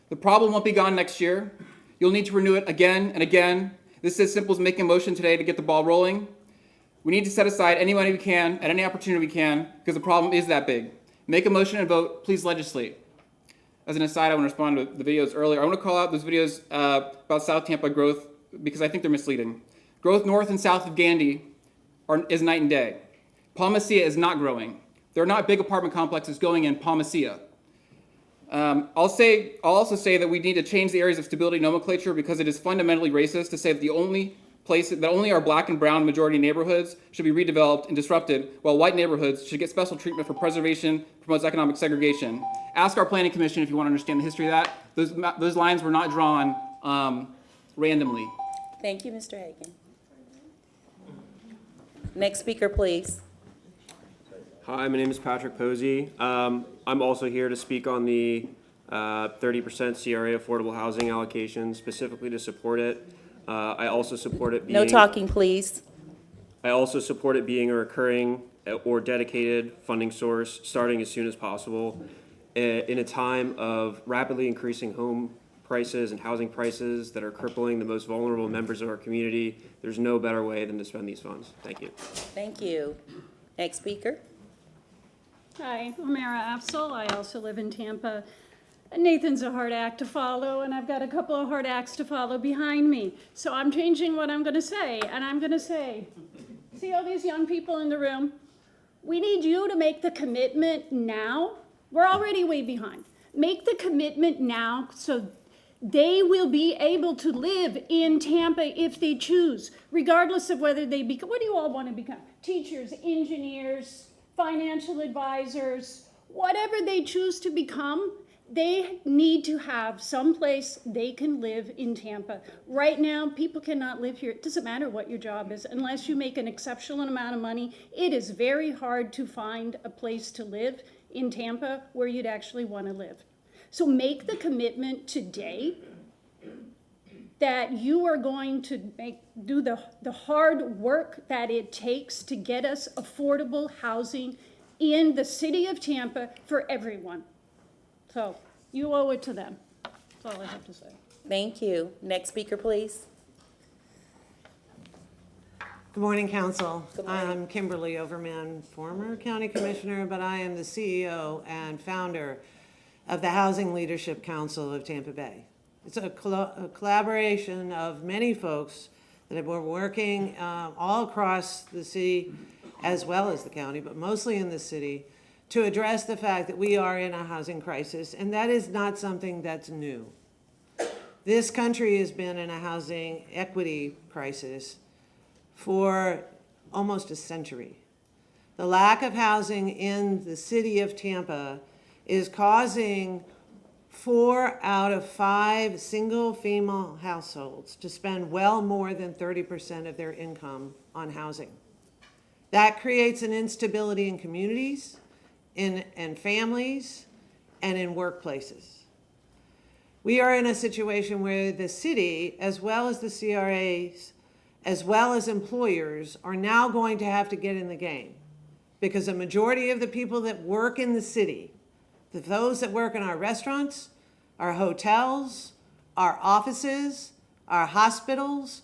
The problem won't be gone next year. You'll need to renew it again and again. This is as simple as making a motion today to get the ball rolling. We need to set aside any money we can at any opportunity we can because the problem is that big. Make a motion and vote. Please legislate. As an aside, I want to respond to the videos earlier. I want to call out those videos about South Tampa growth because I think they're misleading. Growth north and south of Gandy is night and day. Palmacia is not growing. There are not big apartment complexes going in Palmacia. I'll also say that we need to change the areas of stability nomenclature because it is fundamentally racist to say that only our black and brown majority neighborhoods should be redeveloped and disrupted, while white neighborhoods should get special treatment for preservation, promotes economic segregation. Ask our planning commission if you want to understand the history of that. Those lines were not drawn randomly. Thank you, Mr. Hagan. Next speaker, please. Hi, my name is Patrick Posey. I'm also here to speak on the 30% CRA affordable housing allocation, specifically to support it. I also support it being... No talking, please. I also support it being a recurring or dedicated funding source starting as soon as possible. In a time of rapidly increasing home prices and housing prices that are crippling the most vulnerable members of our community, there's no better way than to spend these funds. Thank you. Thank you. Next speaker. Hi, I'm Mara Afzal. I also live in Tampa. Nathan's a hard act to follow, and I've got a couple of hard acts to follow behind me. So I'm changing what I'm going to say, and I'm going to say, see all these young people in the room? We need you to make the commitment now. We're already way behind. Make the commitment now so they will be able to live in Tampa if they choose, regardless of whether they become, what do you all want to become? Teachers, engineers, financial advisors, whatever they choose to become, they need to have some place they can live in Tampa. Right now, people cannot live here. It doesn't matter what your job is, unless you make an exceptional amount of money. It is very hard to find a place to live in Tampa where you'd actually want to live. So make the commitment today that you are going to do the hard work that it takes to get us affordable housing in the city of Tampa for everyone. So you owe it to them. That's all I have to say. Thank you. Next speaker, please. Good morning, Council. Good morning. I'm Kimberly Overman, former County Commissioner, but I am the CEO and founder of the Housing Leadership Council of Tampa Bay. It's a collaboration of many folks that have been working all across the city as well as the county, but mostly in the city, to address the fact that we are in a housing crisis, and that is not something that's new. This country has been in a housing equity crisis for almost a century. The lack of housing in the city of Tampa is causing 4 out of 5 single female households to spend well more than 30% of their income on housing. That creates an instability in communities, in families, and in workplaces. We are in a situation where the city, as well as the CRAs, as well as employers, are now going to have to get in the game, because a majority of the people that work in the city, those that work in our restaurants, our hotels, our offices, our hospitals,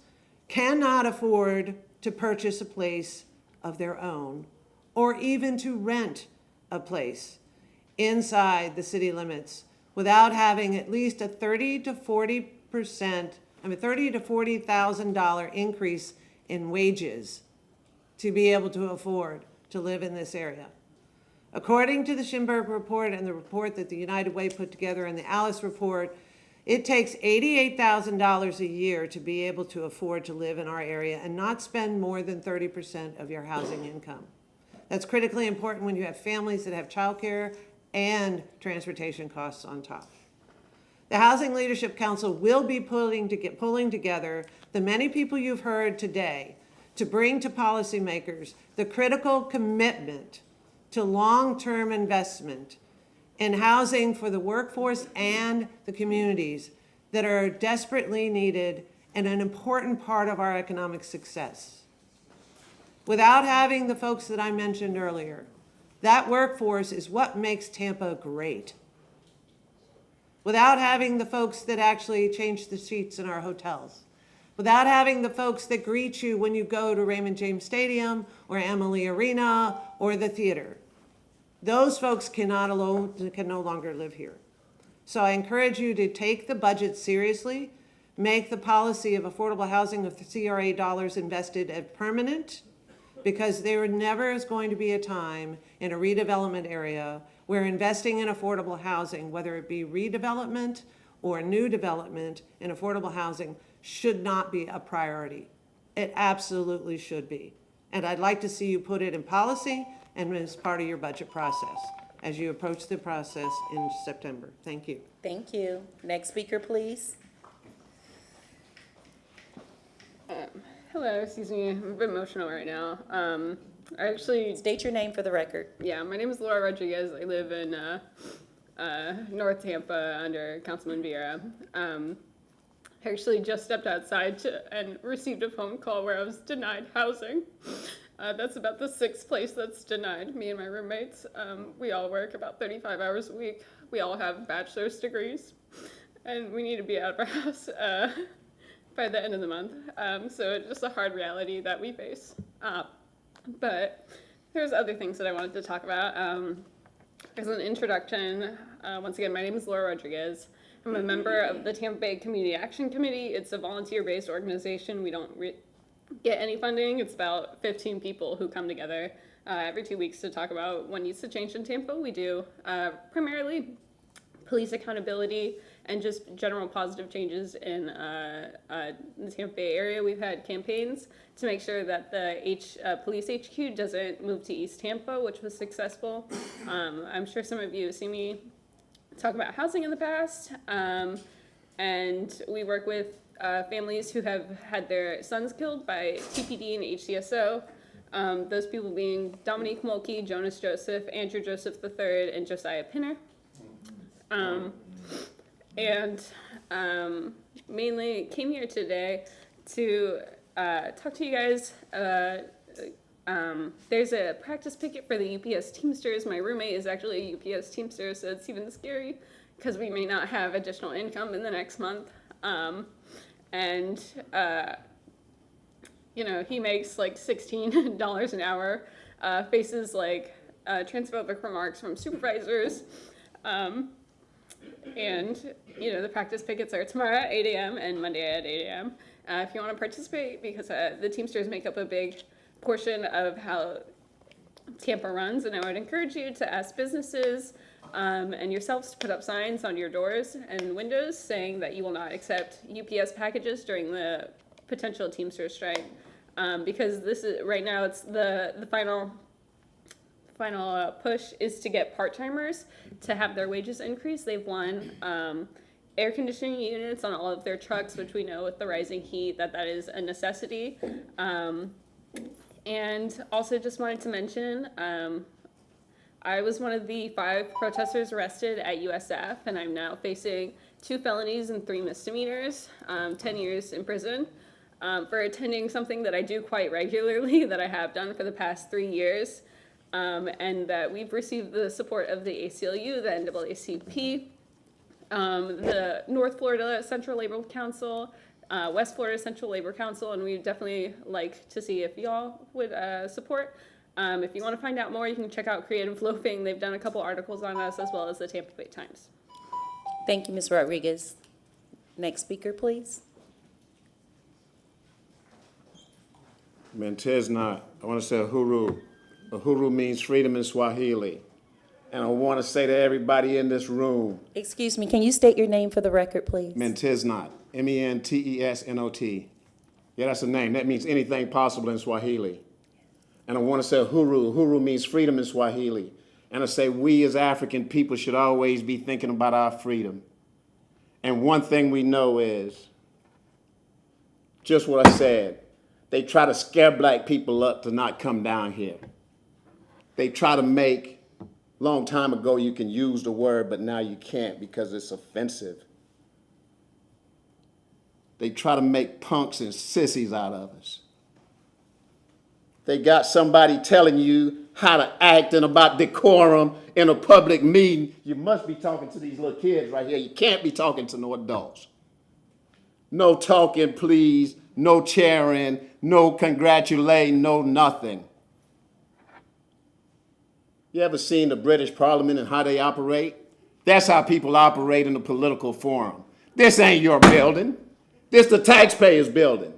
cannot afford to purchase a place of their own or even to rent a place inside the city limits without having at least a 30 to 40% I mean, $30,000 to $40,000 increase in wages to be able to afford to live in this area. According to the Schimberg report and the report that the United Way put together and the Alice report, it takes $88,000 a year to be able to afford to live in our area and not spend more than 30% of your housing income. That's critically important when you have families that have childcare and transportation costs on top. The Housing Leadership Council will be pulling together the many people you've heard today to bring to policymakers the critical commitment to long-term investment in housing for the workforce and the communities that are desperately needed and an important part of our economic success. Without having the folks that I mentioned earlier, that workforce is what makes Tampa great. Without having the folks that actually change the seats in our hotels, without having the folks that greet you when you go to Raymond James Stadium or Amalie Arena or the theater, those folks can no longer live here. So I encourage you to take the budget seriously, make the policy of affordable housing with the CRA dollars invested as permanent, because there never is going to be a time in a redevelopment area where investing in affordable housing, whether it be redevelopment or new development in affordable housing, should not be a priority. It absolutely should be. And I'd like to see you put it in policy and as part of your budget process as you approach the process in September. Thank you. Thank you. Next speaker, please. Hello, excuse me, I'm a bit emotional right now. I actually... State your name for the record. Yeah, my name is Laura Rodriguez. I live in North Tampa under Councilman Vieira. I actually just stepped outside and received a phone call where I was denied housing. That's about the 6th place that's denied me and my roommates. We all work about 35 hours a week. We all have bachelor's degrees, and we need to be out of our house by the end of the month. So it's just a hard reality that we face. But there's other things that I wanted to talk about. As an introduction, once again, my name is Laura Rodriguez. I'm a member of the Tampa Bay Community Action Committee. It's a volunteer-based organization. We don't get any funding. It's about 15 people who come together every 2 weeks to talk about what needs to change in Tampa. We do primarily police accountability and just general positive changes in the Tampa Bay area. We've had campaigns to make sure that the police HQ doesn't move to East Tampa, which was successful. I'm sure some of you have seen me talk about housing in the past, and we work with families who have had their sons killed by TPD and HCSO. Those people being Dominique Mulkey, Jonas Joseph, Andrew Joseph III, and Josiah Pinner. Mainly came here today to talk to you guys. There's a practice picket for the UPS Teamsters. My roommate is actually a UPS Teamster, so it's even scary because we may not have additional income in the next month. You know, he makes like $16 an hour, faces like transphobic remarks from supervisors. And, you know, the practice pickets are tomorrow at 8 a.m. and Monday at 8 a.m. If you want to participate, because the Teamsters make up a big portion of how Tampa runs, and I would encourage you to ask businesses and yourselves to put up signs on your doors and windows saying that you will not accept UPS packages during the potential Teamsters strike, because this is right now it's the final push is to get part-timers to have their wages increased. They've won air conditioning units on all of their trucks, which we know with the rising heat that is a necessity. And also just wanted to mention, I was one of the 5 protesters arrested at USF, and I'm now facing 2 felonies and 3 misdemeanors, 10 years in prison, for attending something that I do quite regularly, that I have done for the past 3 years, and that we've received the support of the ACLU, the NAACP, the North Florida Central Labor Council, West Florida Central Labor Council, and we'd definitely like to see if y'all would support. If you want to find out more, you can check out Creative Loafing. They've done a couple articles on us, as well as the Tampa Bay Times. Thank you, Ms. Rodriguez. Next speaker, please. Mentezna. I want to say Uhuru. Uhuru means freedom in Swahili. And I want to say to everybody in this room, Excuse me, can you state your name for the record, please? Mentesnot, Mentesnot. Yeah, that's a name. That means anything possible in Swahili. And I want to say Uhuru. Uhuru means freedom in Swahili. And I say we as African people should always be thinking about our freedom. And one thing we know is, just what I said, they try to scare black people up to not come down here. They try to make, long time ago you can use the word, but now you can't because it's offensive. They try to make punks and sissies out of us. They got somebody telling you how to act and about decorum in a public meeting. You must be talking to these little kids right here. You can't be talking to no adults. No talking, please. No cheering. No congratulating. No nothing. You ever seen the British Parliament and how they operate? That's how people operate in a political forum. This ain't your building. This the taxpayers' building.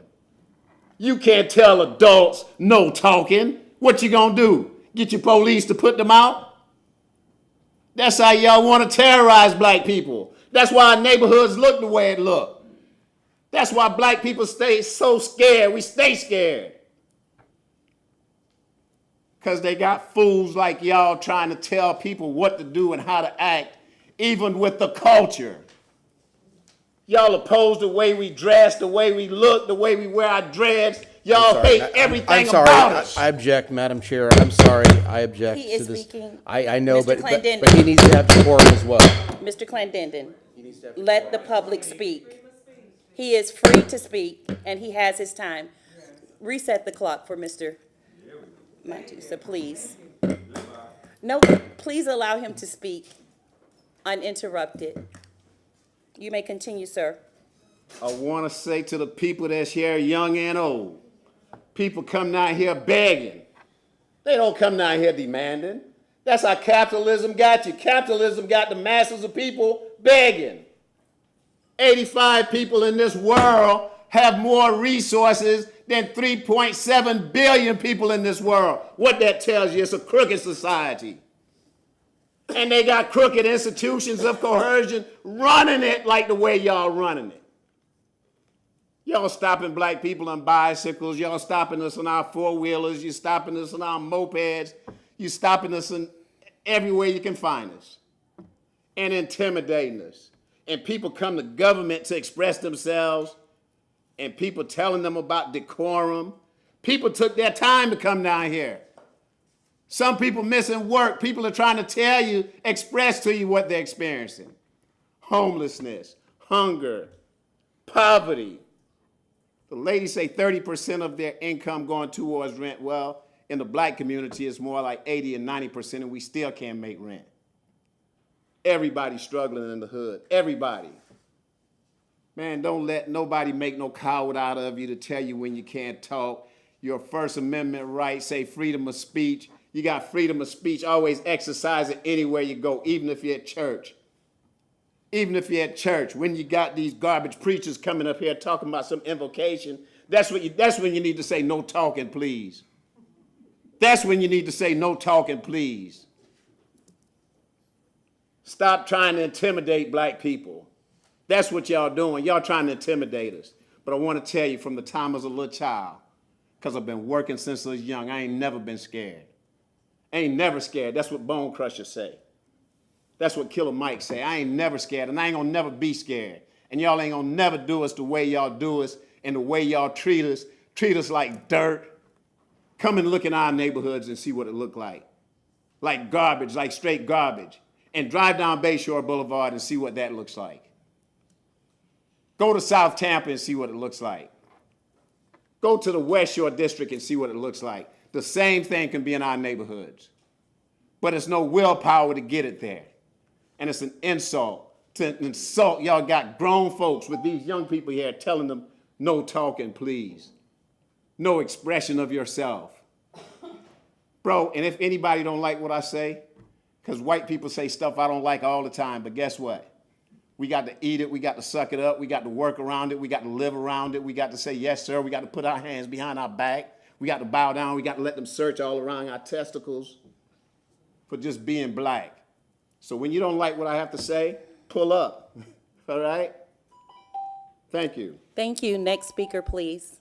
You can't tell adults no talking. What you gonna do? Get your police to put them out? That's how y'all want to terrorize black people. That's why our neighborhoods look the way it look. That's why black people stay so scared. We stay scared. Because they got fools like y'all trying to tell people what to do and how to act, even with the culture. Y'all oppose the way we dress, the way we look, the way we wear our dreads. Y'all hate everything about us. I object, Madam Chair. I'm sorry. I object He is to this. speaking. I know, Mr. but Clendenin. he needs to have decorum as well. Mr. Clendenin, let the public speak. He is free to speak, and he has his time. Reset the clock for Mr. Matusa, please. No, please allow him to speak uninterrupted. You may continue, sir. I want to say to the people that's here, young and old, people come down here begging. They don't come down here demanding. That's how capitalism got you. Capitalism got the masses of people begging. 85 people in this world have more resources than 3.7 billion people in this world. What that tells you, it's a crooked society. And they got crooked institutions of coercion running it like the way y'all running it. Y'all stopping black people on bicycles. Y'all stopping us on our four-wheelers. You stopping us on our mopeds. You stopping us in everywhere you can find us. And intimidating us. And people come to government to express themselves. And people telling them about decorum. People took their time to come down here. Some people missing work. People are trying to tell you, express to you what they're experiencing. Homelessness, hunger, poverty. The ladies say 30% of their income going towards rent. Well, in the black community, it's more like 80 and 90%, and we still can't make rent. Everybody's struggling in the hood. Everybody. Man, don't let nobody make no coward out of you to tell you when you can't talk. Your First Amendment rights say freedom of speech. You got freedom of speech. Always exercise it anywhere you go, even if you're at church. Even if you're at church, when you got these garbage preachers coming up here talking about some invocation, that's when you need to say no talking, please. That's when you need to say no talking, please. Stop trying to intimidate black people. That's what y'all doing. Y'all trying to intimidate us. But I want to tell you, from the time I was a little child, because I've been working since I was young, I ain't never been scared. I ain't never scared. That's what Bone Crusher say. That's what Killer Mike say. I ain't never scared, and I ain't gonna never be scared. And y'all ain't gonna never do us the way y'all do us and the way y'all treat us like dirt. Come and look in our neighborhoods and see what it look like garbage, like straight garbage. And drive down Bayshore Boulevard and see what that looks like. Go to South Tampa and see what it looks like. Go to the West Shore District and see what it looks like. The same thing can be in our neighborhoods. But it's no willpower to get it there. And it's an insult. To insult, y'all got grown folks with these young people here telling them, no talking, please. No expression of yourself. Bro, and if anybody don't like what I say, because white people say stuff I don't like all the time, but guess what? We got to eat it, we got to suck it up, we got to work around it, we got to live around it, we got to say yes, sir, we got to put our hands behind our back, We got to bow down. We got to let them search all around our testicles for just being black. So when you don't like what I have to say, pull up. All right? Thank you. Thank you. Next speaker, please.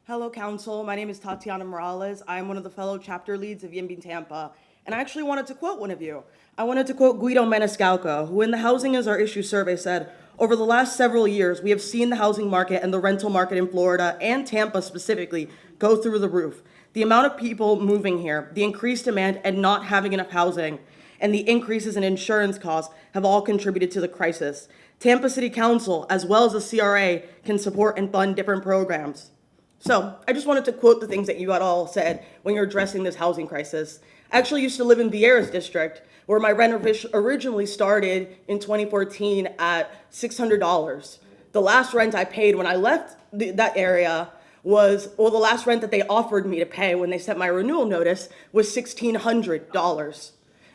Hello, Council. My name is Tatiana Morales. I am one of the fellow chapter leads of YIMBY Tampa. And I actually wanted to quote one of you. I wanted to quote Guido Maniscalco, who in the Housing is Our Issue survey said, "Over the last several years, we have seen the housing market and the rental market in Florida and Tampa specifically go through the roof. The amount of people moving here, the increased demand and not having enough housing, and the increases in insurance costs have all contributed to the crisis. Tampa City Council, as well as the CRA, can support and fund different programs." So I just wanted to quote the things that you had all said when you're addressing this housing crisis. I actually used to live in Vieira's district, where my rent originally started in 2014 at $600. The last rent I paid when I left that area was, well, the last rent that they offered me to pay when they sent my renewal notice was $1,600.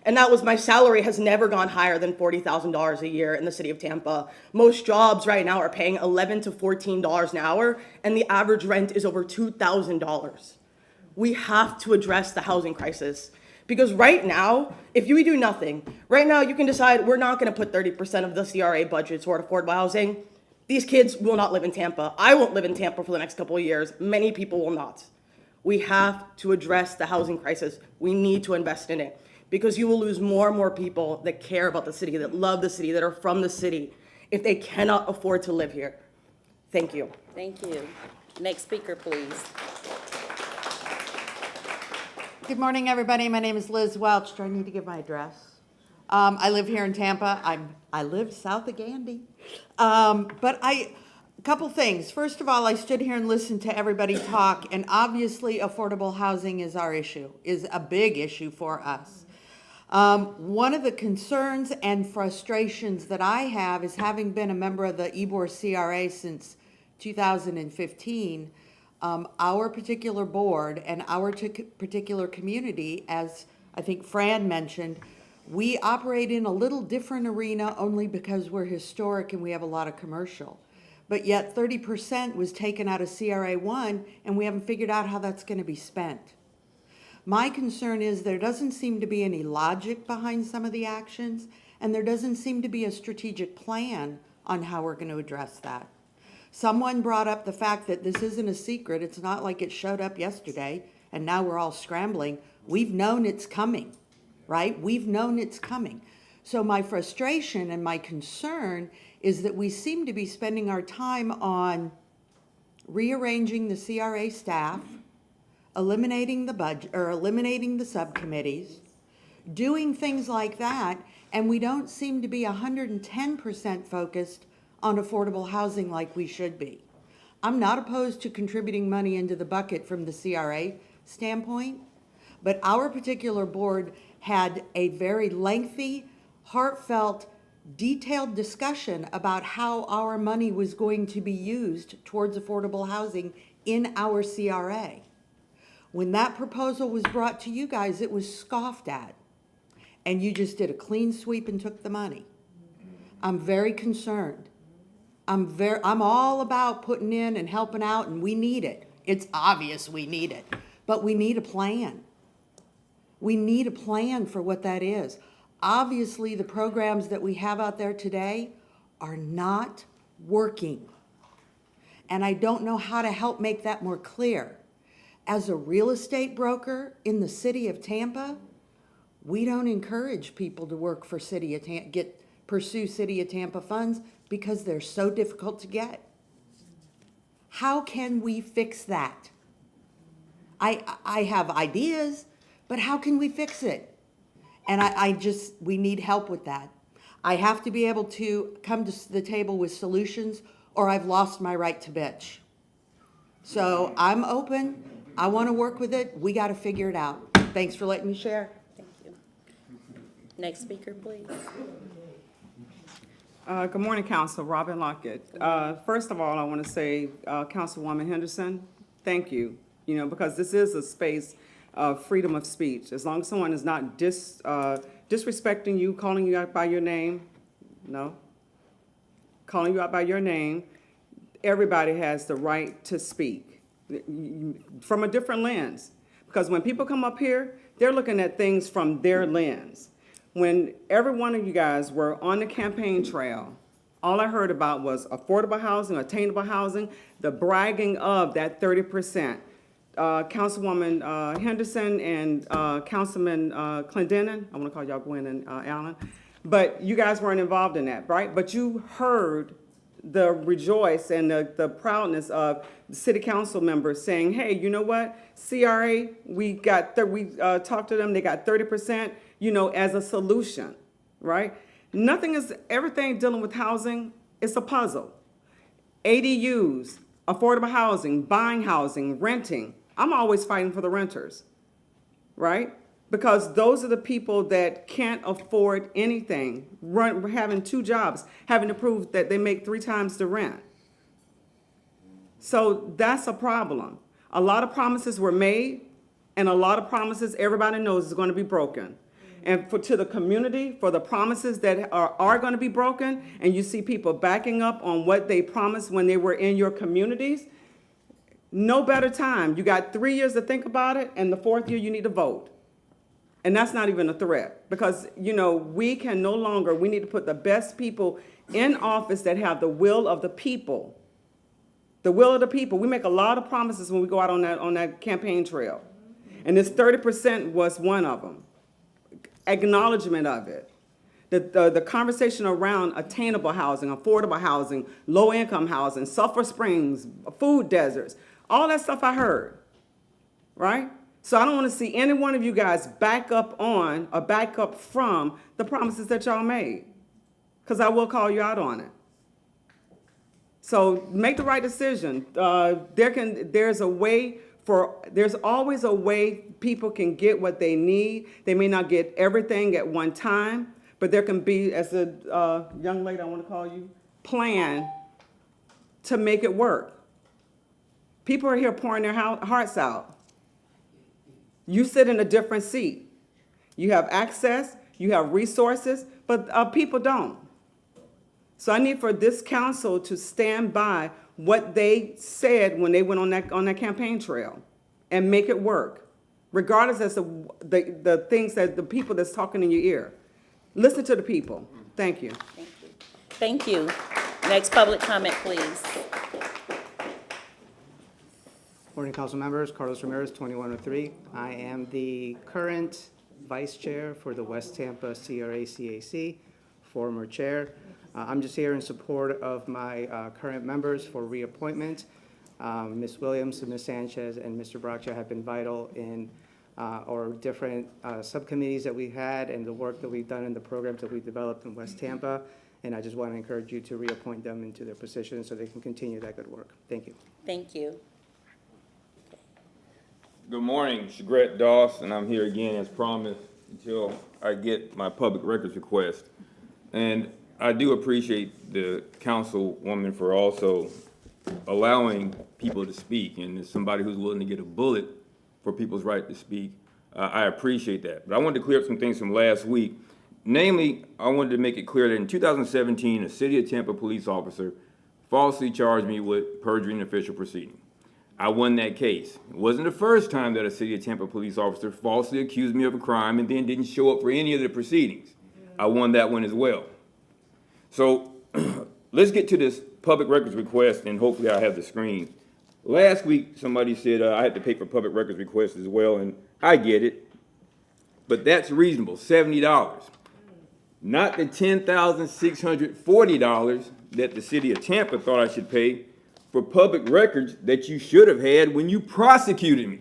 And that was, my salary has never gone higher than $40,000 a year in the city of Tampa. Most jobs right now are paying $11 to $14 an hour, and the average rent is over $2,000. We have to address the housing crisis. Because right now, if we do nothing, right now you can decide we're not gonna put 30% of the CRA budget toward affordable housing. These kids will not live in Tampa. I won't live in Tampa for the next couple of years. Many people will not. We have to address the housing crisis. We need to invest in it, because you will lose more and more people that care about the city, that love the city, that are from the city, if they cannot afford to live here. Thank you. Thank you. Next speaker, please. Good morning, everybody. My name is Liz Welch. Do I need to give my address? I live here in Tampa. I live south of Gandy. A couple things. First of all, I stood here and listened to everybody talk, and obviously affordable housing is our issue, is a big issue for us. One of the concerns and frustrations that I have is, having been a member of the Ybor CRA since 2015, our particular board and our particular community, as I think Fran mentioned, we operate in a little different arena only because we're historic and we have a lot of commercial. But yet 30% was taken out of CRA1, and we haven't figured out how that's going to be spent. My concern is there doesn't seem to be any logic behind some of the actions, and there doesn't seem to be a strategic plan on how we're going to address that. Someone brought up the fact that this isn't a secret. It's not like it showed up yesterday and now we're all scrambling. We've known it's coming, right? We've known it's coming. So my frustration and my concern is that we seem to be spending our time on rearranging the CRA staff, eliminating the budget, or eliminating the subcommittees, doing things like that, and we don't seem to be 110% focused on affordable housing like we should be. I'm not opposed to contributing money into the bucket from the CRA standpoint, but our particular board had a very lengthy, heartfelt, detailed discussion about how our money was going to be used towards affordable housing in our CRA. When that proposal was brought to you guys, it was scoffed at, and you just did a clean sweep and took the money. I'm very concerned. I'm all about putting in and helping out, and we need it. It's obvious we need it, but we need a plan. We need a plan for what that is. Obviously, the programs that we have out there today are not working, and I don't know how to help make that more clear. As a real estate broker in the city of Tampa, we don't encourage people to work for pursue City of Tampa funds because they're so difficult to get. How can we fix that? I have ideas, but how can we fix it? And we need help with that. I have to be able to come to the table with solutions, or I've lost my right to bitch. So I'm open. I want to work with it. We got to figure it out. Thanks for letting me share. Thank you. Next speaker, please. Good morning, Council. Robin Lockett. First of all, I want to say, Councilwoman Henderson, thank you. Because this is a space of freedom of speech. As long as someone is not disrespecting you, calling you out by your name, no. calling you out by your name. Everybody has the right to speak from a different lens. Because when people come up here, they're looking at things from their lens. When every one of you guys were on the campaign trail, all I heard about was affordable housing, attainable housing, the bragging of that 30%. Councilwoman Henderson and Councilman Clendenin, I want to call y'all Gwen and Allen, but you guys weren't involved in that, right? But you heard the rejoice and the proudness of the city council members saying, hey, you know what, CRA, we talked to them, they got 30%, as a solution, right? Everything dealing with housing is a puzzle. ADUs, affordable housing, buying housing, renting. I'm always fighting for the renters, right? Because those are the people that can't afford anything, having 2 jobs, having to prove that they make 3 times the rent. So that's a problem. A lot of promises were made, and a lot of promises everybody knows is going to be broken. And to the community, for the promises that are going to be broken, and you see people backing up on what they promised when they were in your communities, no better time. You got 3 years to think about it, and the 4th year you need to vote. And that's not even a threat, because, we can no longer, we need to put the best people in office that have the will of the people. The will of the people. We make a lot of promises when we go out on that campaign trail. And this 30% was one of them. Acknowledgement of it. The conversation around attainable housing, affordable housing, low-income housing, sulfur springs, food deserts, all that stuff I heard, right? So I don't want to see any one of you guys back up on or back up from the promises that y'all made, because I will call you out on it. So make the right decision. There's always a way people can get what they need. They may not get everything at one time, but there can be, as a young lady I want to call you, plan to make it work. People are here pouring their hearts out. You sit in a different seat. You have access, you have resources, but people don't. So I need for this council to stand by what they said when they went on that campaign trail and make it work, regardless as to the things that the people that's talking in your ear. Listen to the people. Thank you. Thank you. Next public comment, please. Morning, council members. Carlos Ramirez, 2103. I am the current vice chair for the West Tampa CRA-CAC, former chair. I'm just here in support of my current members for reappointment. Ms. Williams, Ms. Sanchez, and Mr. Bracha have been vital in our different subcommittees that we had and the work that we've done in the programs that we've developed in West Tampa. And I just want to encourage you to reappoint them into their positions so they can continue that good work. Thank you. Thank you. Good morning, Shagret Doss, and I'm here again as promised until I get my public records request. And I do appreciate the councilwoman for also allowing people to speak, and as somebody who's willing to get a bullet for people's right to speak, I appreciate that. But I wanted to clear up some things from last week. Namely, I wanted to make it clear that in 2017, a City of Tampa police officer falsely charged me with perjury in official proceeding. I won that case. It wasn't the first time that a City of Tampa police officer falsely accused me of a crime and then didn't show up for any of the proceedings. I won that one as well. So let's get to this public records request, and hopefully I have the screen. Last week, somebody said I had to pay for public records requests as well, and I get it, but that's reasonable, $70. Not the $10,640 that the City of Tampa thought I should pay for public records that you should have had when you prosecuted me.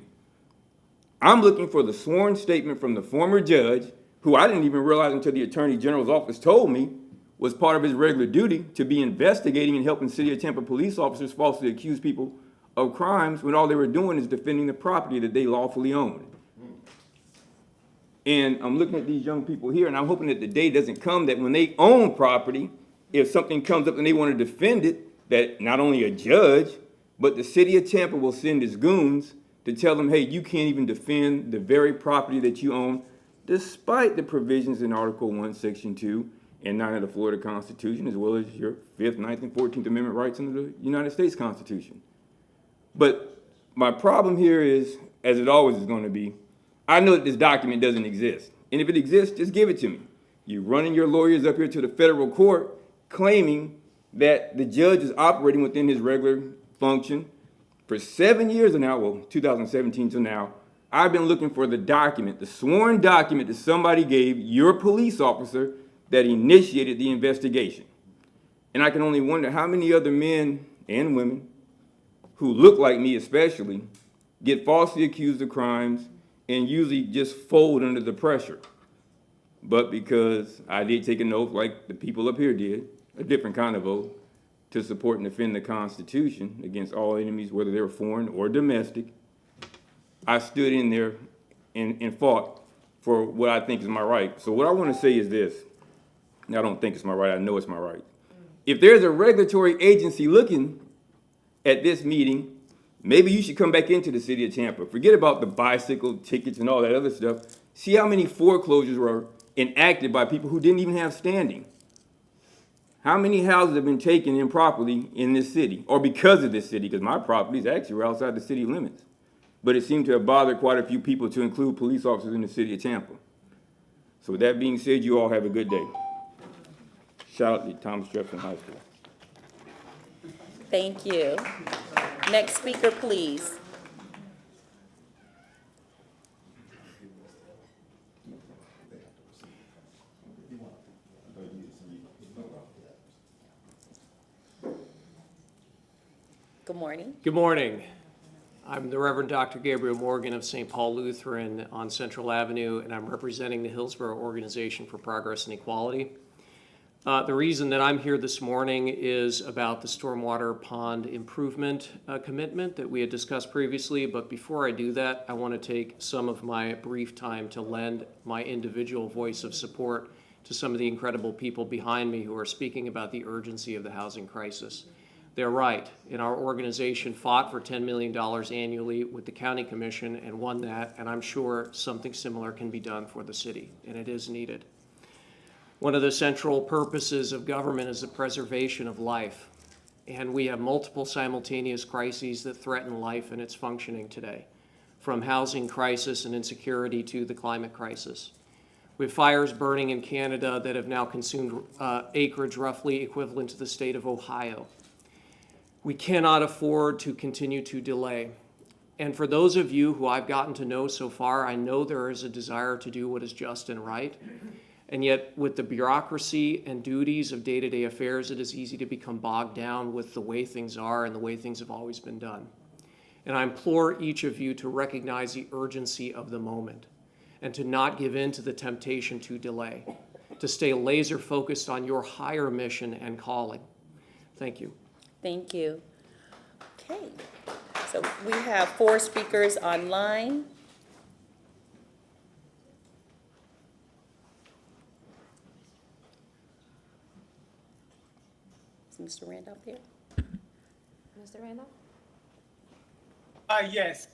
I'm looking for the sworn statement from the former judge, who I didn't even realize until the Attorney General's office told me was part of his regular duty to be investigating and helping City of Tampa police officers falsely accuse people of crimes when all they were doing is defending the property that they lawfully owned. And I'm looking at these young people here, and I'm hoping that the day doesn't come that when they own property, if something comes up and they want to defend it, that not only a judge, but the City of Tampa will send its goons to tell them, hey, you can't even defend the very property that you own, despite the provisions in Article 1, Section 2, and 9 of the Florida Constitution, as well as your 5th, 9th, and 14th Amendment rights under the United States Constitution. But my problem here is, as it always is going to be, I know that this document doesn't exist. And if it exists, just give it to me. You're running your lawyers up here to the federal court claiming that the judge is operating within his regular function. For 7 years now, well, 2017 to now, I've been looking for the document, the sworn document that somebody gave your police officer that initiated the investigation. And I can only wonder how many other men and women who look like me especially get falsely accused of crimes and usually just fold under the pressure. But because I did take an oath like the people up here did, a different kind of oath, to support and defend the Constitution against all enemies, whether they were foreign or domestic, I stood in there and fought for what I think is my right. So what I want to say is this. I don't think it's my right, I know it's my right. If there's a regulatory agency looking at this meeting, maybe you should come back into the city of Tampa. Forget about the bicycle tickets and all that other stuff. See how many foreclosures were enacted by people who didn't even have standing. How many houses have been taken improperly in this city, or because of this city? Because my properties actually were outside the city limits. But it seemed to have bothered quite a few people, to include police officers in the city of Tampa. So with that being said, you all have a good day. Shout out to Thomas Jefferson High School. Thank you. Next speaker, please. Good morning. Good morning. I'm the Reverend Dr. Gabriel Morgan of St. Paul Lutheran on Central Avenue, and I'm representing the Hillsborough Organization for Progress and Equality. The reason that I'm here this morning is about the stormwater pond improvement commitment that we had discussed previously. But before I do that, I want to take some of my brief time to lend my individual voice of support to some of the incredible people behind me who are speaking about the urgency of the housing crisis. They're right, and our organization fought for $10 million annually with the county commission and won that, and I'm sure something similar can be done for the city, and it is needed. One of the central purposes of government is the preservation of life, and we have multiple simultaneous crises that threaten life and its functioning today, from housing crisis and insecurity to the climate crisis. We have fires burning in Canada that have now consumed acreage roughly equivalent to the state of Ohio. We cannot afford to continue to delay. And for those of you who I've gotten to know so far, I know there is a desire to do what is just and right. And yet, with the bureaucracy and duties of day-to-day affairs, it is easy to become bogged down with the way things are and the way things have always been done. And I implore each of you to recognize the urgency of the moment and to not give in to the temptation to delay, to stay laser focused on your higher mission and calling. Thank you. Thank you. Okay, so we have 4 speakers online. Is Mr. Randolph here? Mr. Randolph? Yes,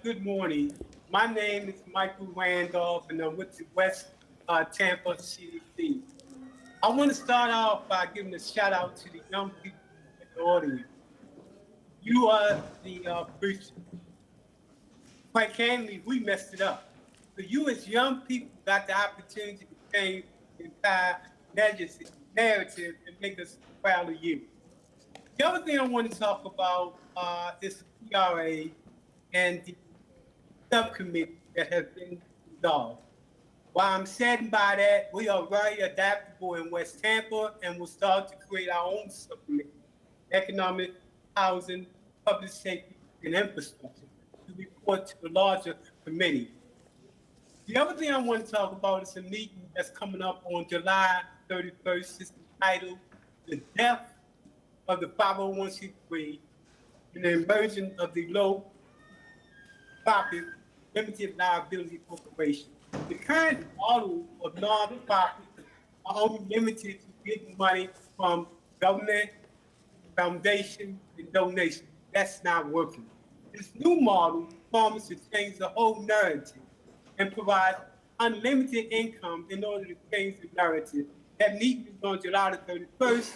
good morning. My name is Michael Randolph, and I'm with the West Tampa CDC. I want to start off by giving a shout out to the young people in the audience. You are the preacher. Quite candidly, we messed it up. So you as young people got the opportunity to change the entire narrative and make us proud of you. The other thing I want to talk about is the PRA and the subcommittee that has been dissolved. While I'm saddened by that, we are very adaptable in West Tampa and will start to create our own subcommittee, economic, housing, public safety, and infrastructure, to report to the larger committee. The other thing I want to talk about is a meeting that's coming up on July 31st. It's entitled The Death of the 501c3 and the Emergence of the Low Profit Limited Liability Corporation. The current model of nonprofits are only limited to getting money from government, foundation, and donation. That's not working. This new model promises to change the whole narrative and provide unlimited income in order to change the narrative That meeting is on July the 31st.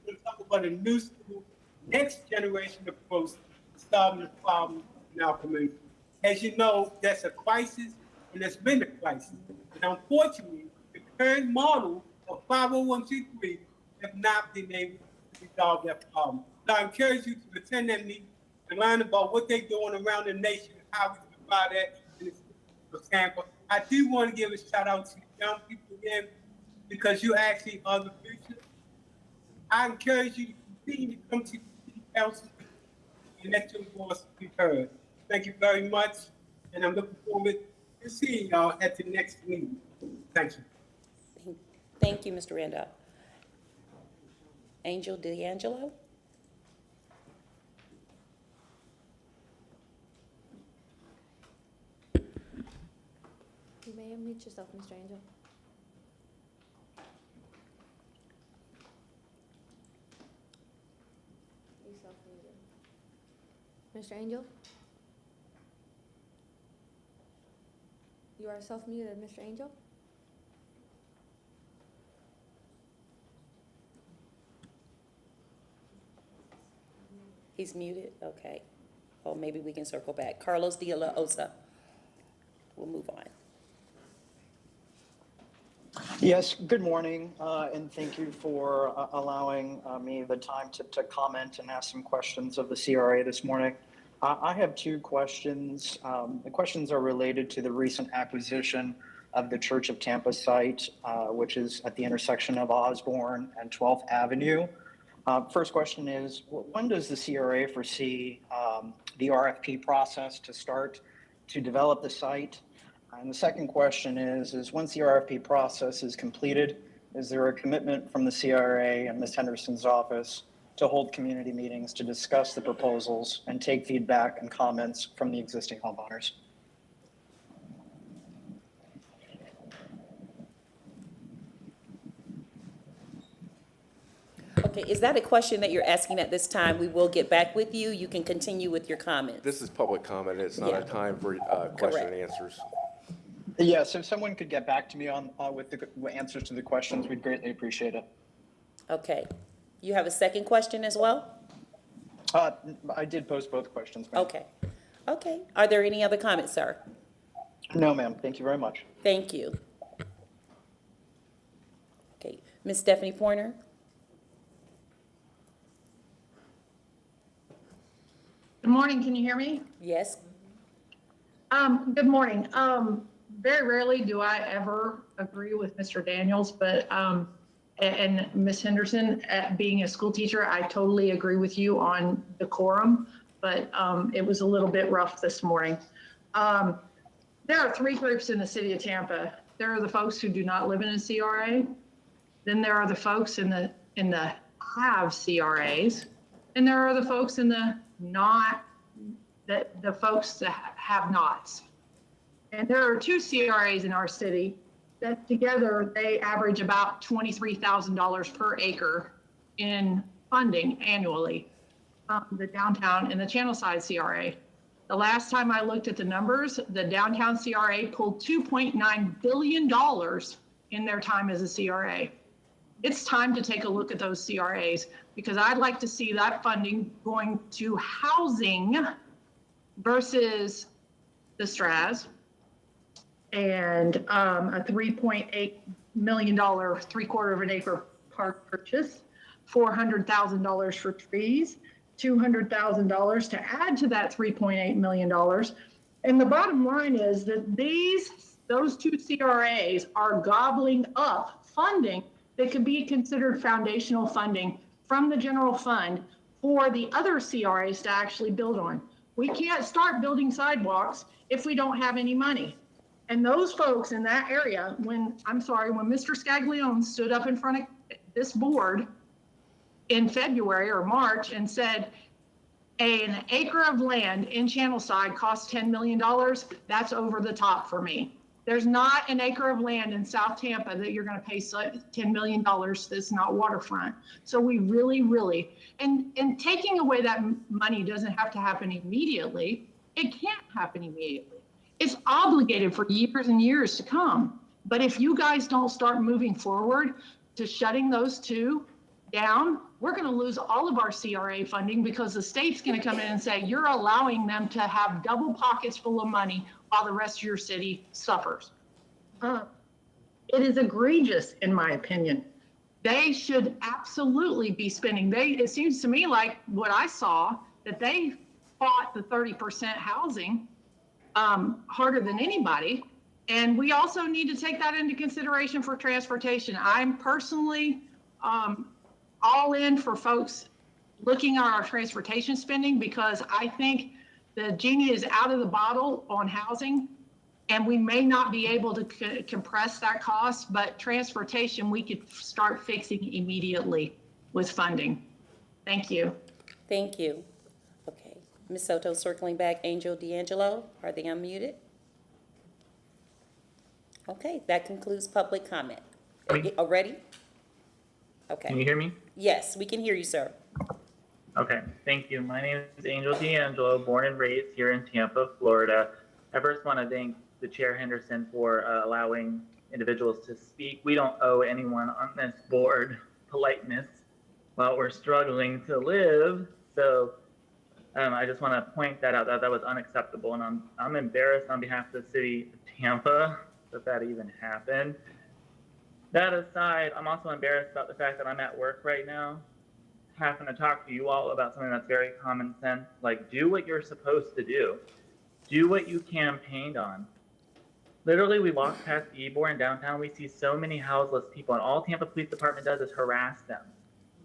We'll talk about a new school, next generation approach to solving the problem in our community. As you know, that's a crisis, and there's been a crisis. And unfortunately, the current model of 501c3 have not been able to resolve that problem. So I encourage you to attend that meeting and learn about what they're doing around the nation and how we can apply that in the city of Tampa. I do want to give a shout out to the young people again, because you actually are the future. I encourage you to continue to come to the city council and let your voice be heard. Thank you very much, and I'm looking forward to seeing y'all at the next meeting. Thank you. Thank you, Mr. Randolph. Angel D'Angelo? You may unmute yourself, Mr. Angel. You self-muted. Mr. Angel? You are self-muted, Mr. Angel? He's muted, okay. Or maybe we can circle back. Carlos de la Osa. We'll move on. Yes, good morning, and thank you for allowing me the time to comment and ask some questions of the CRA this morning. I have two questions. The questions are related to the recent acquisition of the Church of Tampa site, which is at the intersection of Osborne and 12th Avenue. First question is, when does the CRA foresee the RFP process to start to develop the site? And the second question is once the RFP process is completed, is there a commitment from the CRA and Ms. Henderson's office to hold community meetings to discuss the proposals and take feedback and comments from the existing homeowners? Okay, is that a question that you're asking at this time? We will get back with you. You can continue with your comments. This is public comment. It's not a time for question and answers. Yes, if someone could get back to me on with the answers to the questions, we'd greatly appreciate it. Okay. You have a second question as well? I did post both questions, ma'am. Okay. Okay. Are there any other comments, sir? No, ma'am. Thank you very much. Thank you. Okay. Ms. Stephanie Pointer? Good morning, can you hear me? Yes. Good morning. Very rarely do I ever agree with Mr. Daniels, but, and Ms. Henderson, being a school teacher, I totally agree with you on decorum, but it was a little bit rough this morning. There are three groups in the city of Tampa. There are the folks who do not live in a CRA. Then there are the folks in the have CRAs, and there are the folks in the the folks that have nots. And there are two CRAs in our city that together they average about $23,000 per acre in funding annually. The downtown and the Channelside CRA. The last time I looked at the numbers, the downtown CRA pulled $2.9 billion in their time as a CRA. It's time to take a look at those CRAs because I'd like to see that funding going to housing versus the STRAS and a $3.8 million, 3/4 of an acre park purchase, $400,000 for trees, $200,000 to add to that $3.8 million. And the bottom line is that those two CRAs are gobbling up funding that could be considered foundational funding from the general fund for the other CRAs to actually build on. We can't start building sidewalks if we don't have any money. And those folks in that area, when Mr. Scaglione stood up in front of this board in February or March and said, an acre of land in Channelside costs $10 million, that's over the top for me. There's not an acre of land in South Tampa that you're going to pay $10 million that's not waterfront. So we really, and taking away that money doesn't have to happen immediately. It can't happen immediately. It's obligated for years and years to come. But if you guys don't start moving forward, to shutting those two down, we're going to lose all of our CRA funding because the state's going to come in and say, you're allowing them to have double pockets full of money while the rest of your city suffers. It is egregious, in my opinion. They should absolutely be spending. It seems to me like what I saw, that they fought the 30% housing harder than anybody. And we also need to take that into consideration for transportation. I'm personally all in for folks looking at our transportation spending, because I think the genie is out of the bottle on housing, and we may not be able to compress that cost, but transportation we could start fixing immediately with funding. Thank you. Thank you. Okay, Ms. Soto, circling back, Angel D'Angelo, are they unmuted? Okay, that concludes public comment. Ready? Okay. Can you hear me? Yes, we can hear you, sir. Okay, thank you. My name is Angel D'Angelo, born and raised here in Tampa, Florida. I first want to thank the Chair Henderson for allowing individuals to speak. We don't owe anyone on this board politeness while we're struggling to live. So I just want to point that out, that was unacceptable. And I'm embarrassed on behalf of the city of Tampa that even happened. That aside, I'm also embarrassed about the fact that I'm at work right now, having to talk to you all about something that's very common sense. Like, do what you're supposed to do. Do what you campaigned on. Literally, we walk past Ybor in downtown, we see so many houseless people, and all Tampa Police Department does is harass them.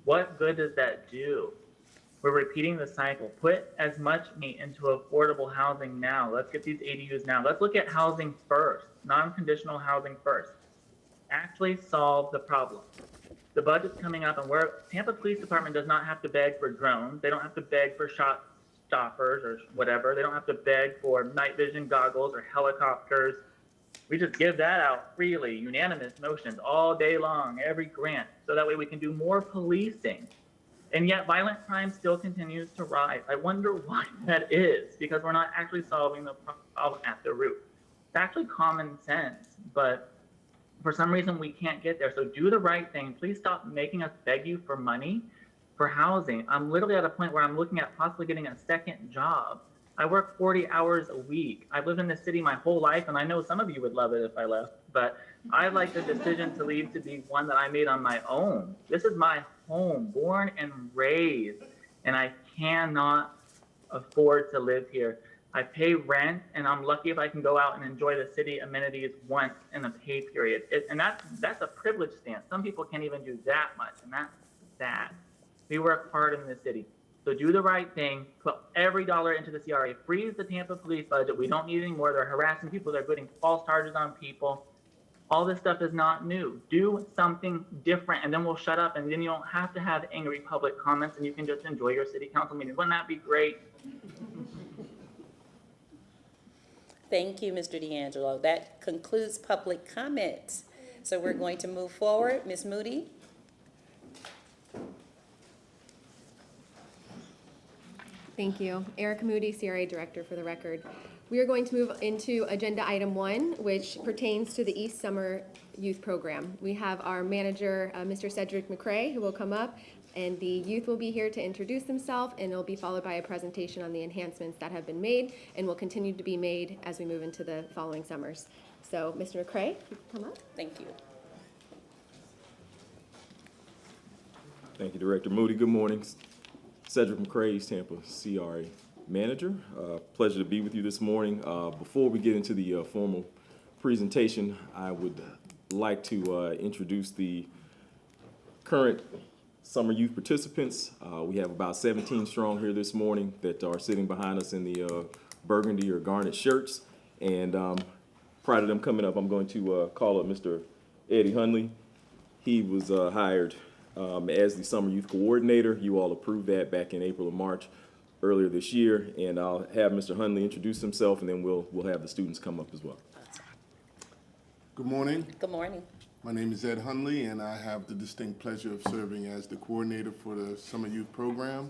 What good does that do? We're repeating the cycle. Put as much money into affordable housing now. Let's get these ADUs now. Let's look at housing first, non-conditional housing first. Actually solve the problem. The budget's coming up, and Tampa Police Department does not have to beg for drones. They don't have to beg for shot stoppers or whatever. They don't have to beg for night vision goggles or helicopters. We just give that out freely, unanimous motions all day long, every grant, so that way we can do more policing. And yet violent crime still continues to rise. I wonder why that is, because we're not actually solving the problem at the root. It's actually common sense, but for some reason we can't get there. So do the right thing. Please stop making us beg you for money for housing. I'm literally at a point where I'm looking at possibly getting a second job. I work 40 hours a week. I've lived in this city my whole life, and I know some of you would love it if I left, but I like the decision to leave to be one that I made on my own. This is my home, born and raised, and I cannot afford to live here. I pay rent, and I'm lucky if I can go out and enjoy the city amenities once in a pay period. And that's a privilege stance. Some people can't even do that much, and that's sad. We work hard in this city. So do the right thing, put every dollar into the CRA, freeze the Tampa police budget. We don't need any more. They're harassing people. They're putting false charges on people. All this stuff is not new. Do something different, and then we'll shut up, and then you don't have to have angry public comments, and you can just enjoy your city council meetings. Wouldn't that be great? Thank you, Mr. D'Angelo. That concludes public comment. So we're going to move forward. Ms. Moody? Thank you. Erica Moody, CRA Director, for the record. We are going to move into Agenda Item 1, which pertains to the East Summer Youth Program. We have our manager, Mr. Cedric McCrae, who will come up, and the youth will be here to introduce themselves, and it'll be followed by a presentation on the enhancements that have been made and will continue to be made as we move into the following summers. So, Mr. McCrae, you can come up. Thank you. Thank you, Director Moody. Good morning. Cedric McCrae, East Tampa CRA Manager. Pleasure to be with you this morning. Before we get into the formal presentation, I would like to introduce the current summer youth participants. We have about 17 strong here this morning that are sitting behind us in the burgundy or garnet shirts. And prior to them coming up, I'm going to call up Mr. Eddie Hunley. He was hired as the Summer Youth Coordinator. You all approved that back in April or March earlier this year. And I'll have Mr. Hunley introduce himself, and then we'll have the students come up as well. Good morning. Good morning. My name is Ed Hunley, and I have the distinct pleasure of serving as the coordinator for the Summer Youth Program.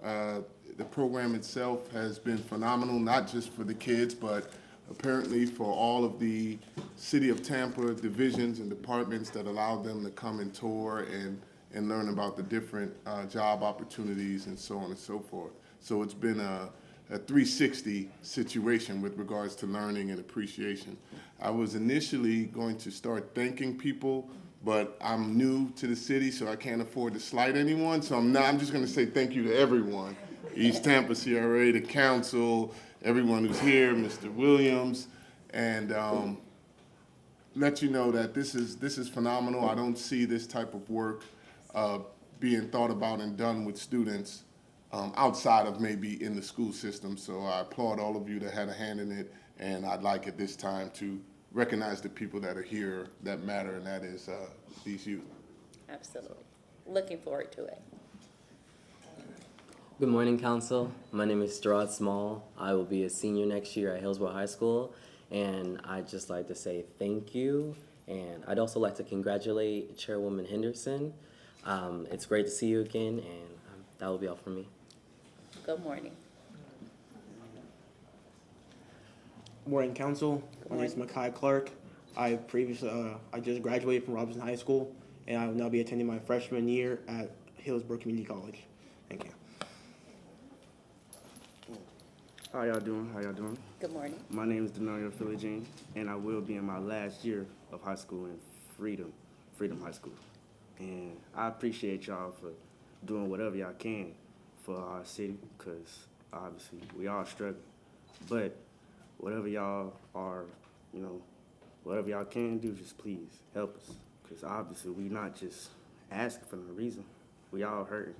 The program itself has been phenomenal, not just for the kids, but apparently for all of the City of Tampa divisions and departments that allowed them to come and tour and learn about the different job opportunities and so on and so forth. So it's been a 360 situation with regards to learning and appreciation. I was initially going to start thanking people, but I'm new to the city, so I can't afford to slight anyone. So I'm just going to say thank you to everyone. East Tampa CRA, the council, everyone who's here, Mr. Williams, and let you know that this is phenomenal. I don't see this type of work being thought about and done with students outside of maybe in the school system. So I applaud all of you that had a hand in it, and I'd like at this time to recognize the people that are here that matter, and that is these youth. Absolutely. Looking forward to it. Good morning, Council. My name is Gerard Small. I will be a senior next year at Hillsborough High School, and I'd just like to say thank you, and I'd also like to congratulate Chairwoman Henderson. It's great to see you again, and that will be all from me. Good morning. Morning, Council. My name is Makai Clark. I just graduated from Robinson High School, and I will now be attending my freshman year at Hillsborough Community College. Thank you. How y'all doing? How y'all doing? Good morning. My name is Demario Philogene, and I will be in my last year of high school in Freedom High School. And I appreciate y'all for doing whatever y'all can for our city, because obviously we all struggle. But whatever y'all are, whatever y'all can do, just please help us. Because obviously we not just asking for no reason. We all hurting.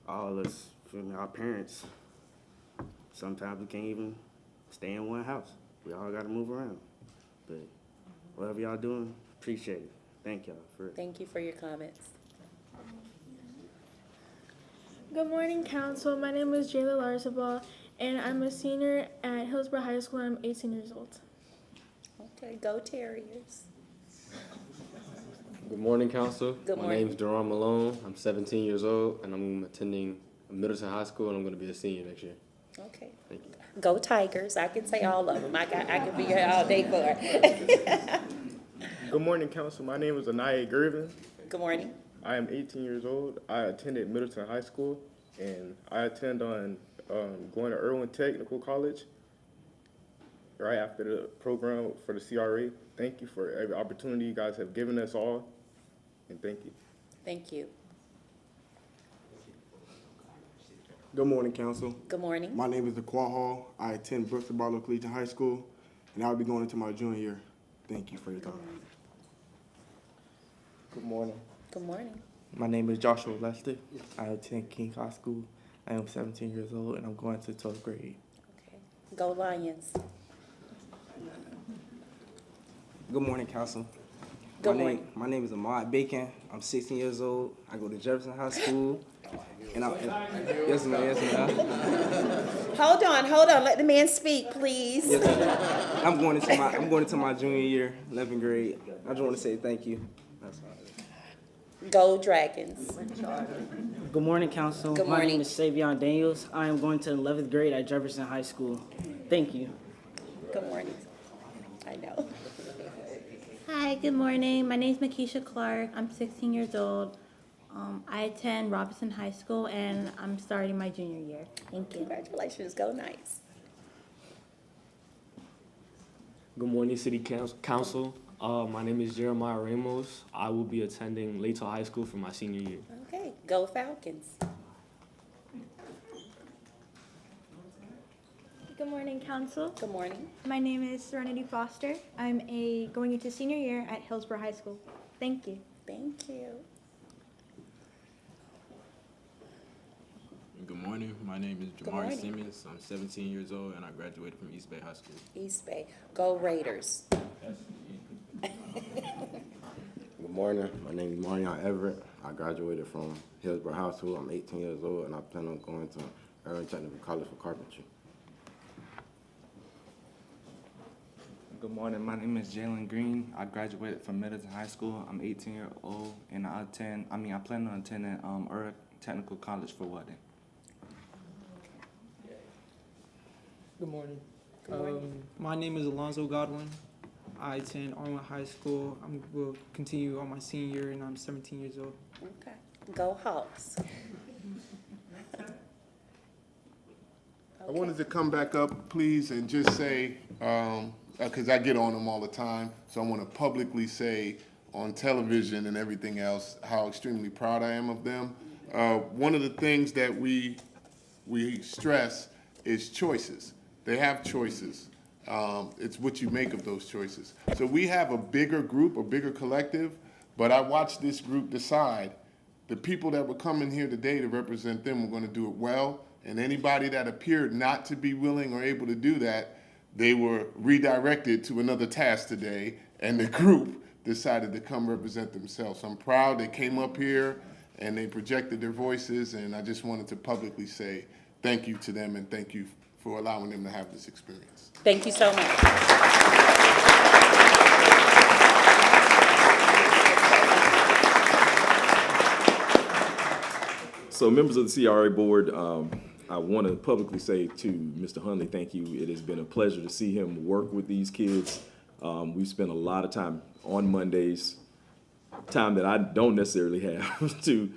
All of us, our parents, sometimes we can't even stay in one house. We all got to move around. But whatever y'all doing, appreciate it. Thank y'all for it. Thank you for your comments. Good morning, Council. My name is Jayla Larzabal, and I'm a senior at Hillsborough High School. I'm 18 years old. Okay, go Terriers. Good morning, Council. Good My morning. name is Deron Malone. I'm 17 years old, and I'm attending Middleton High School, and I'm going to be a senior next year. Okay. Thank you. Go Tigers. I can say all of them. I could be here all day for it. Good morning, Council. My name is Anaya Gervin. Good morning. I am 18 years old. I attended Middleton High School, and I intend on going to Irwin Technical College right after the program for the CRA. Thank you for every opportunity you guys have given us all, and thank you. Thank you. Good morning, Council. Good morning. My name is DeQuan Hall. I attend Brooks Barlow Collegiate High School, and I'll be going into my junior year. Thank you for your time. Good morning. Good morning. My name is Joshua Lester. I attend King High School. I am 17 years old, and I'm going to 12th grade. Okay. Go Lions. Good morning, Council. Good morning. My name is Ahmad Bacon. I'm 16 years old. I go to Jefferson High School. And yes, ma'am. Hold on. Let the man speak, please. Yes, ma'am. I'm going into my junior year, 11th grade. I just want to say thank you. That's all. Go Dragons. Good morning, Council. Good My morning. name is Savion Daniels. I am going to 11th grade at Jefferson High School. Thank you. Good morning. I know. Hi, good morning. My name is Makisha Clark. I'm 16 years old. I attend Robinson High School, and I'm starting my junior year. Thank you. Congratulations. Go Knights. Good morning, City Council. My name is Jeremiah Ramos. I will be attending Layton High School for my senior year. Okay. Go Falcons. Good morning, Council. Good morning. My name is Serenity Foster. I'm going into senior year at Hillsborough High School. Thank you. Thank you. Good morning. My name is Good Jamari morning. Simmons. I'm 17 years old, and I graduated from East Bay High School. East Bay. Go Raiders. Good morning. My name is Marion Everett. I graduated from Hillsborough High School. I'm 18 years old, and I plan on going to Irwin Technical College for carpentry. Good morning. My name is Jalen Green. I graduated from Middleton High School. I'm 18 years old, and I plan on attending Irwin Technical College for welding. Good morning. My name is Alonzo Godwin. I attend Armwood High School. I will continue on my senior year, and I'm 17 years old. Okay, go Hawks. I wanted to come back up, please, and just say, because I get on them all the time, so I want to publicly say on television and everything else how extremely proud I am of them. One of the things that we stress is choices. They have choices. It's what you make of those choices. So we have a bigger group, a bigger collective, but I watched this group decide the people that were coming here today to represent them were going to do it well, and anybody that appeared not to be willing or able to do that, they were redirected to another task today, and the group decided to come represent themselves. I'm proud they came up here and they projected their voices, and I just wanted to publicly say thank you to them and thank you for allowing them to have this experience. Thank you so much. So members of the CRA board, I want to publicly say to Mr. Hundley, thank you. It has been a pleasure to see him work with these kids. We've spent a lot of time on Mondays, time that I don't necessarily have to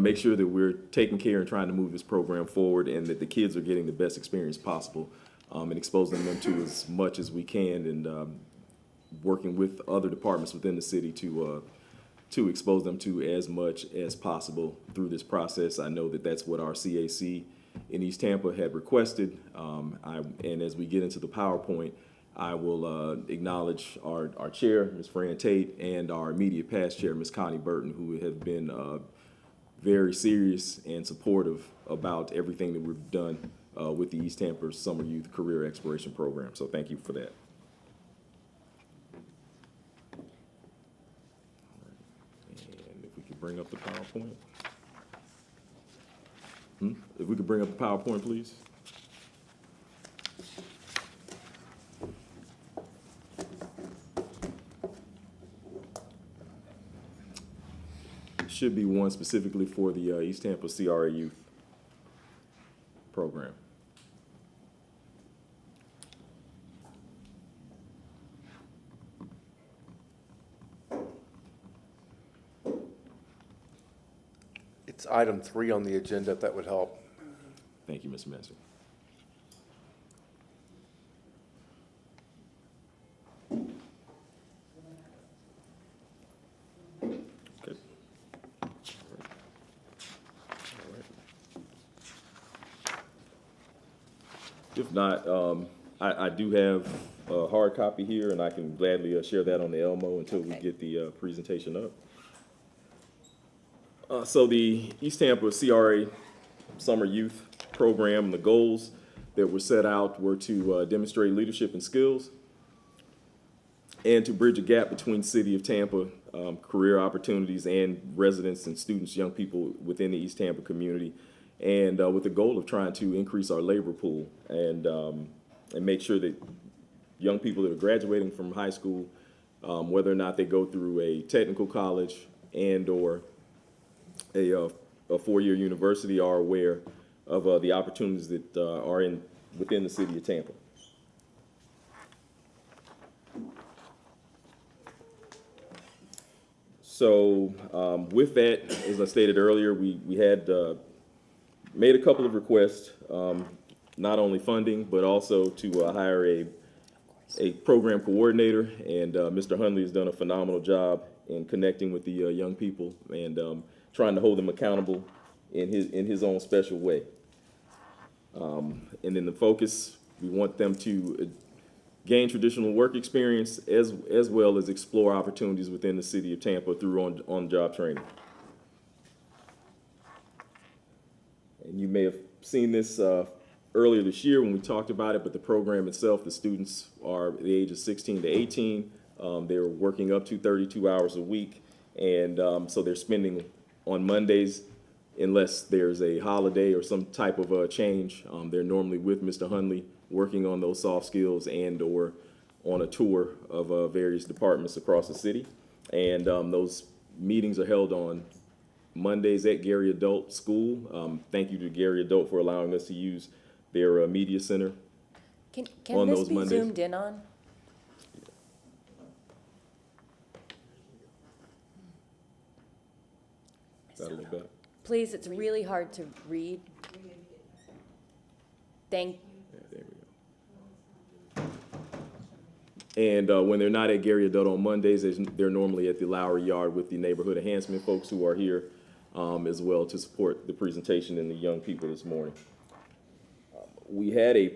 make sure that we're taking care and trying to move this program forward and that the kids are getting the best experience possible and exposing them to as much as we can and working with other departments within the city to expose them to as much as possible through this process. I know that that's what our CAC in East Tampa had requested. And as we get into the PowerPoint, I will acknowledge our chair, Ms. Fran Tate, and our immediate past chair, Ms. Connie Burton, who have been very serious and supportive about everything that we've done with the East Tampa Summer Youth Career Exploration Program. So thank you for that. And if we could bring up the PowerPoint. If we could bring up the PowerPoint, please. Should be one specifically for the East Tampa CRA Youth Program. It's item 3 on the agenda, if that would help. Thank you, Mr. Master. Okay. All right. If not, I do have a hard copy here, and I can gladly share that on the Elmo until we get the presentation up. So the East Tampa CRA Summer Youth Program, the goals that were set out were to demonstrate leadership and skills and to bridge a gap between City of Tampa career opportunities and residents and students, young people within the East Tampa community, and with the goal of trying to increase our labor pool and make sure that young people that are graduating from high school, whether or not they go through a technical college and or a four-year university, are aware of the opportunities that are within the City of Tampa. So with that, as I stated earlier, we had made a couple of requests, not only funding, but also to hire a program coordinator, and Mr. Hundley has done a phenomenal job in connecting with the young people and trying to hold them accountable in his own special way. And then the focus, we want them to gain traditional work experience as well as explore opportunities within the City of Tampa through on-job training. And you may have seen this earlier this year when we talked about it, but the program itself, the students are the age of 16 to 18. They're working up to 32 hours a week, and so they're spending on Mondays, unless there's a holiday or some type of a change, they're normally with Mr. Hundley working on those soft skills and or on a tour of various departments across the city. And those meetings are held on Mondays at Gary Adult School. Thank you to Gary Adult for allowing us to use their media center Can on this those be Mondays. zoomed in on? Is that a little better? Please, it's really hard to read. Thank, Yeah, there we go. And when they're not at Gary Adult on Mondays, they're normally at the Lowry Yard with the neighborhood enhancement folks who are here as well to support the presentation and the young people this morning. We had a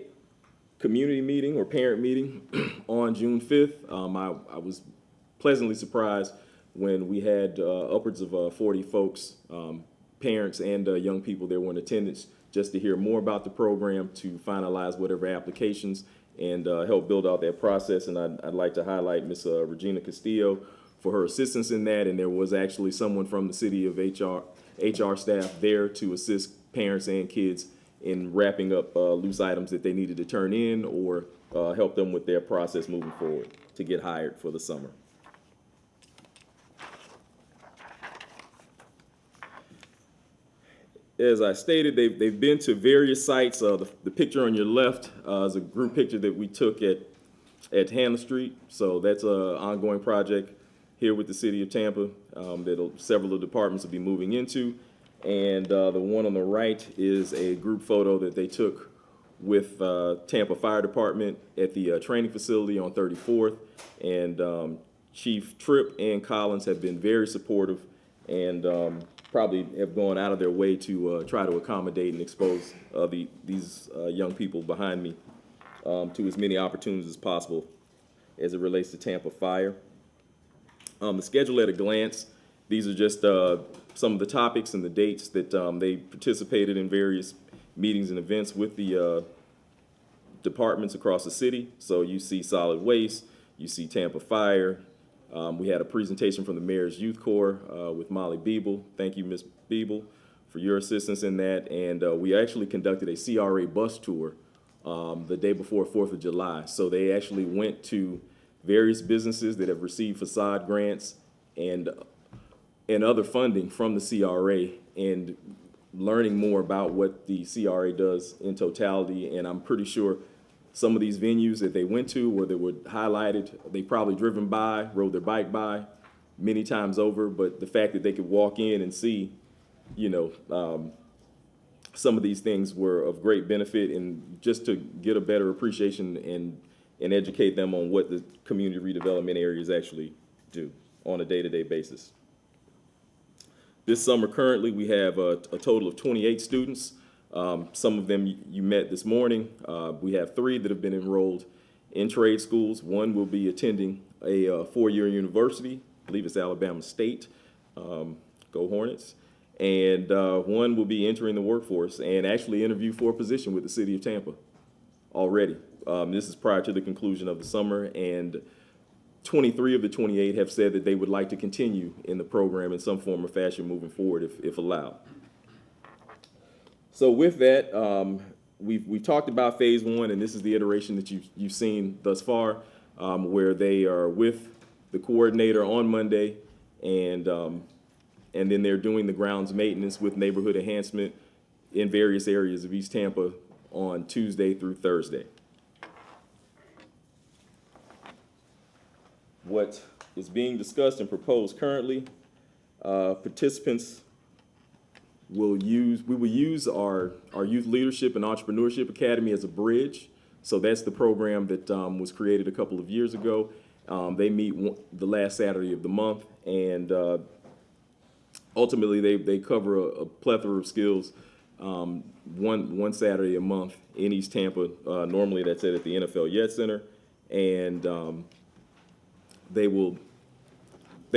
community meeting or parent meeting on June 5th. I was pleasantly surprised when we had upwards of 40 folks, parents and young people that were in attendance, just to hear more about the program, to finalize whatever applications and help build out that process. And I'd like to highlight Ms. Regina Castillo for her assistance in that. And there was actually someone from the city of HR staff there to assist parents and kids in wrapping up loose items that they needed to turn in or help them with their process moving forward to get hired for the summer. As I stated, they've been to various sites. The picture on your left is a group picture that we took at Hannah Street. So that's an ongoing project here with the city of Tampa that several of the departments will be moving into. And the one on the right is a group photo that they took with Tampa Fire Department at the training facility on 34th. And Chief Tripp and Collins have been very supportive and probably have gone out of their way to try to accommodate and expose these young people behind me to as many opportunities as possible as it relates to Tampa Fire. The schedule at a glance, these are just some of the topics and the dates that they participated in various meetings and events with the departments across the city. So you see solid waste, you see Tampa Fire. We had a presentation from the Mayor's Youth Corps with Molly Beeble. Thank you, Ms. Beeble, for your assistance in that. And we actually conducted a CRA bus tour the day before 4th of July. So they actually went to various businesses that have received facade grants and other funding from the CRA and learning more about what the CRA does in totality. And I'm pretty sure some of these venues that they went to where they were highlighted, they probably driven by, rode their bike by many times over, but the fact that they could walk in and see, you know, some of these things were of great benefit, and just to get a better appreciation and educate them on what the community redevelopment areas actually do on a day-to-day basis. This summer currently we have a total of 28 students. Some of them you met this morning. We have 3 that have been enrolled in trade schools. 1 will be attending a 4-year university, I believe it's Alabama State, go Hornets. And 1 will be entering the workforce and actually interview for a position with the city of Tampa already. This is prior to the conclusion of the summer, and 23 of the 28 have said that they would like to continue in the program in some form or fashion moving forward if allowed. So with that, we've talked about phase 1, and this is the iteration that you've seen thus far, where they are with the coordinator on Monday, and then they're doing the grounds maintenance with neighborhood enhancement in various areas of East Tampa on Tuesday through Thursday. What is being discussed and proposed currently, participants we will use our Youth Leadership and Entrepreneurship Academy as a bridge. So that's the program that was created a couple of years ago. They meet the last Saturday of the month, and ultimately they cover a plethora of skills one Saturday a month in East Tampa. Normally that's at the NFL Yet Center, and they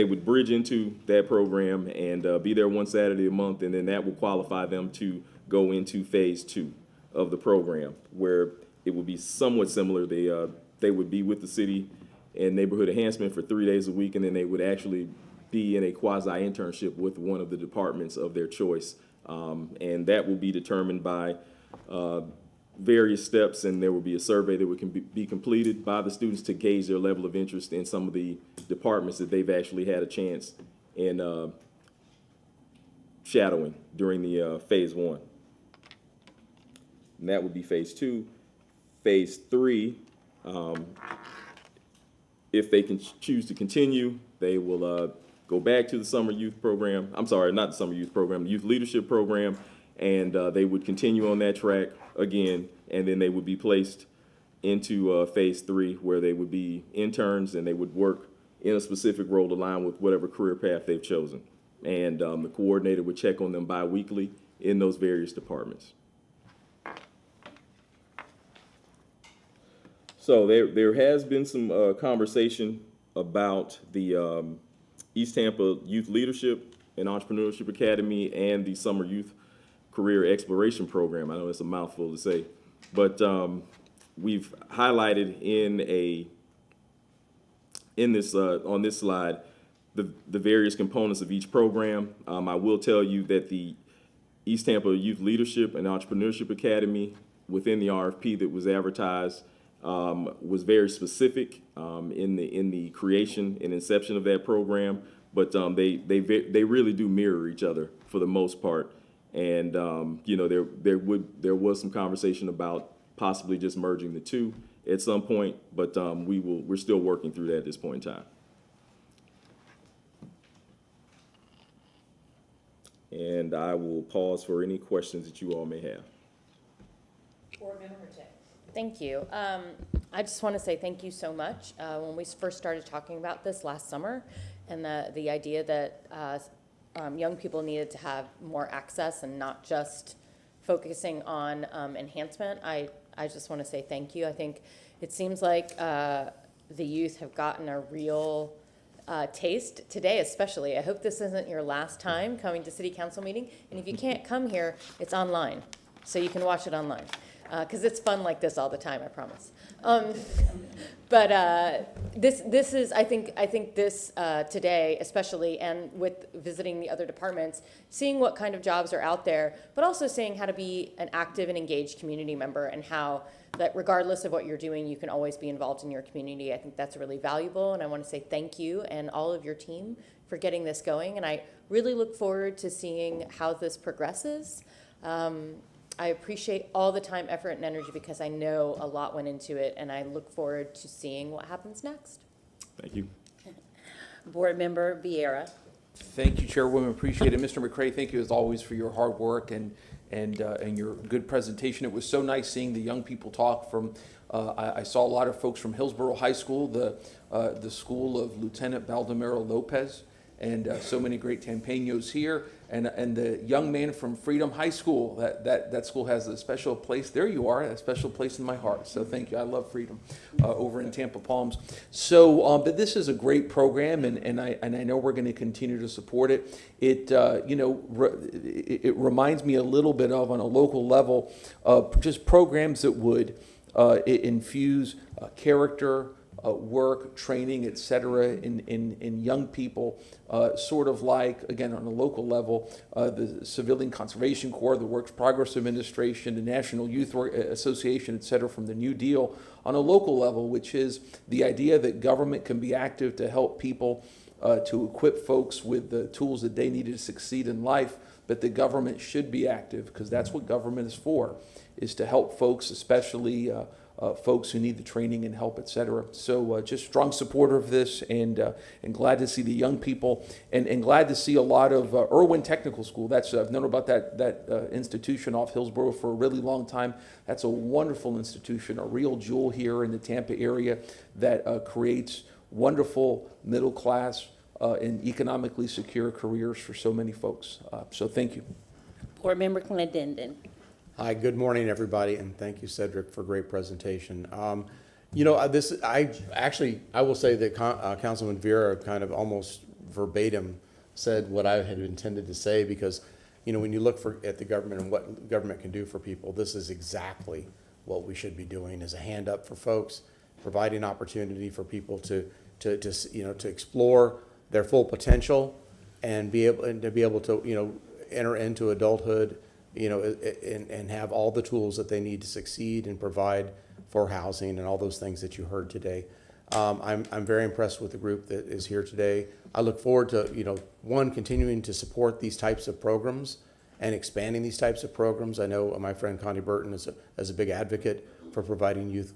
would bridge into that program and be there one Saturday a month, and then that will qualify them to go into phase 2 of the program, where it will be somewhat similar. They would be with the city and neighborhood enhancement for 3 days a week, and then they would actually be in a quasi-internship with one of the departments of their choice. And that will be determined by various steps, and there will be a survey that can be completed by the students to gauge their level of interest in some of the departments that they've actually had a chance in shadowing during the phase 1. And that would be phase 2. Phase 3, if they can choose to continue, they will go back to the summer youth program. I'm sorry, not the summer youth program, the youth leadership program, and they would continue on that track again, and then they would be placed into Phase 3, where they would be interns and they would work in a specific role aligned with whatever career path they've chosen. And the coordinator would check on them bi-weekly in those various departments. So there has been some conversation about the East Tampa Youth Leadership and Entrepreneurship Academy and the Summer Youth Career Exploration Program. I know it's a mouthful to say, but we've highlighted on this slide the various components of each program. I will tell you that the East Tampa Youth Leadership and Entrepreneurship Academy, within the RFP that was advertised, was very specific in the creation and inception of that program, but they really do mirror each other for the most part. And you know, there was some conversation about possibly just merging the two at some point, but we're still working through that at this point in time. And I will pause for any questions that you all may have. Board Member Hurtak. Thank you. I just want to say thank you so much. When we first started talking about this last summer, and the idea that young people needed to have more access and not just focusing on enhancement, I just want to say thank you. I think it seems like the youth have gotten a real taste today, especially. I hope this isn't your last time coming to city council meeting. And if you can't come here, it's online, so you can watch it online. Because it's fun like this all the time, I promise. But this is, I think this today, especially, and with visiting the other departments, seeing what kind of jobs are out there, but also seeing how to be an active and engaged community member, and how that regardless of what you're doing, you can always be involved in your community. I think that's really valuable, and I want to say thank you and all of your team for getting this going, and I really look forward to seeing how this progresses. I appreciate all the time, effort, and energy, because I know a lot went into it, and I look forward to seeing what happens next. Thank you. Board Member Vieira. Thank you, Chairwoman. Appreciate it. Mr. McCray, thank you as always for your hard work and your good presentation. It was so nice seeing the young people talk from, I saw a lot of folks from Hillsborough High School, the school of Lieutenant Baldomero Lopez, and so many great Tampeños here, and the young man from Freedom High School. That school has a special place. There you are, a special place in my heart. So thank you. I love Freedom over in Tampa Palms. So, but this is a great program, and I know we're going to continue to support it. It it reminds me a little bit of, on a local level, just programs that would infuse character, work, training, et cetera, in young people, sort of like, again, on a local level, the Civilian Conservation Corps, the Works Progress Administration, the National Youth Association, et cetera, from the New Deal, on a local level, which is the idea that government can be active to help people, to equip folks with the tools that they need to succeed in life, but the government should be active, because that's what government is for, is to help folks, especially folks who need the training and help, et cetera. So just strong supporter of this, and glad to see the young people, and glad to see a lot of Irwin Technical School. I've known about that institution off Hillsborough for a really long time. That's a wonderful institution, a real jewel here in the Tampa area that creates wonderful middle class and economically secure careers for so many folks. So thank you. Board Member Clendenin. Hi, good morning, everybody, and thank you, Cedric, for a great presentation. You know, I will say that Councilman Vieira kind of almost verbatim said what I had intended to say, because, you know, when you look at the government and what government can do for people, this is exactly what we should be doing, is a hand up for folks, providing opportunity for people to explore their full potential and be able to, you know, enter into adulthood, you know, and have all the tools that they need to succeed and provide for housing and all those things that you heard today. I'm very impressed with the group that is here today. I look forward to, you know, continuing to support these types of programs and expanding these types of programs. I know my friend Connie Burton is a big advocate for providing youth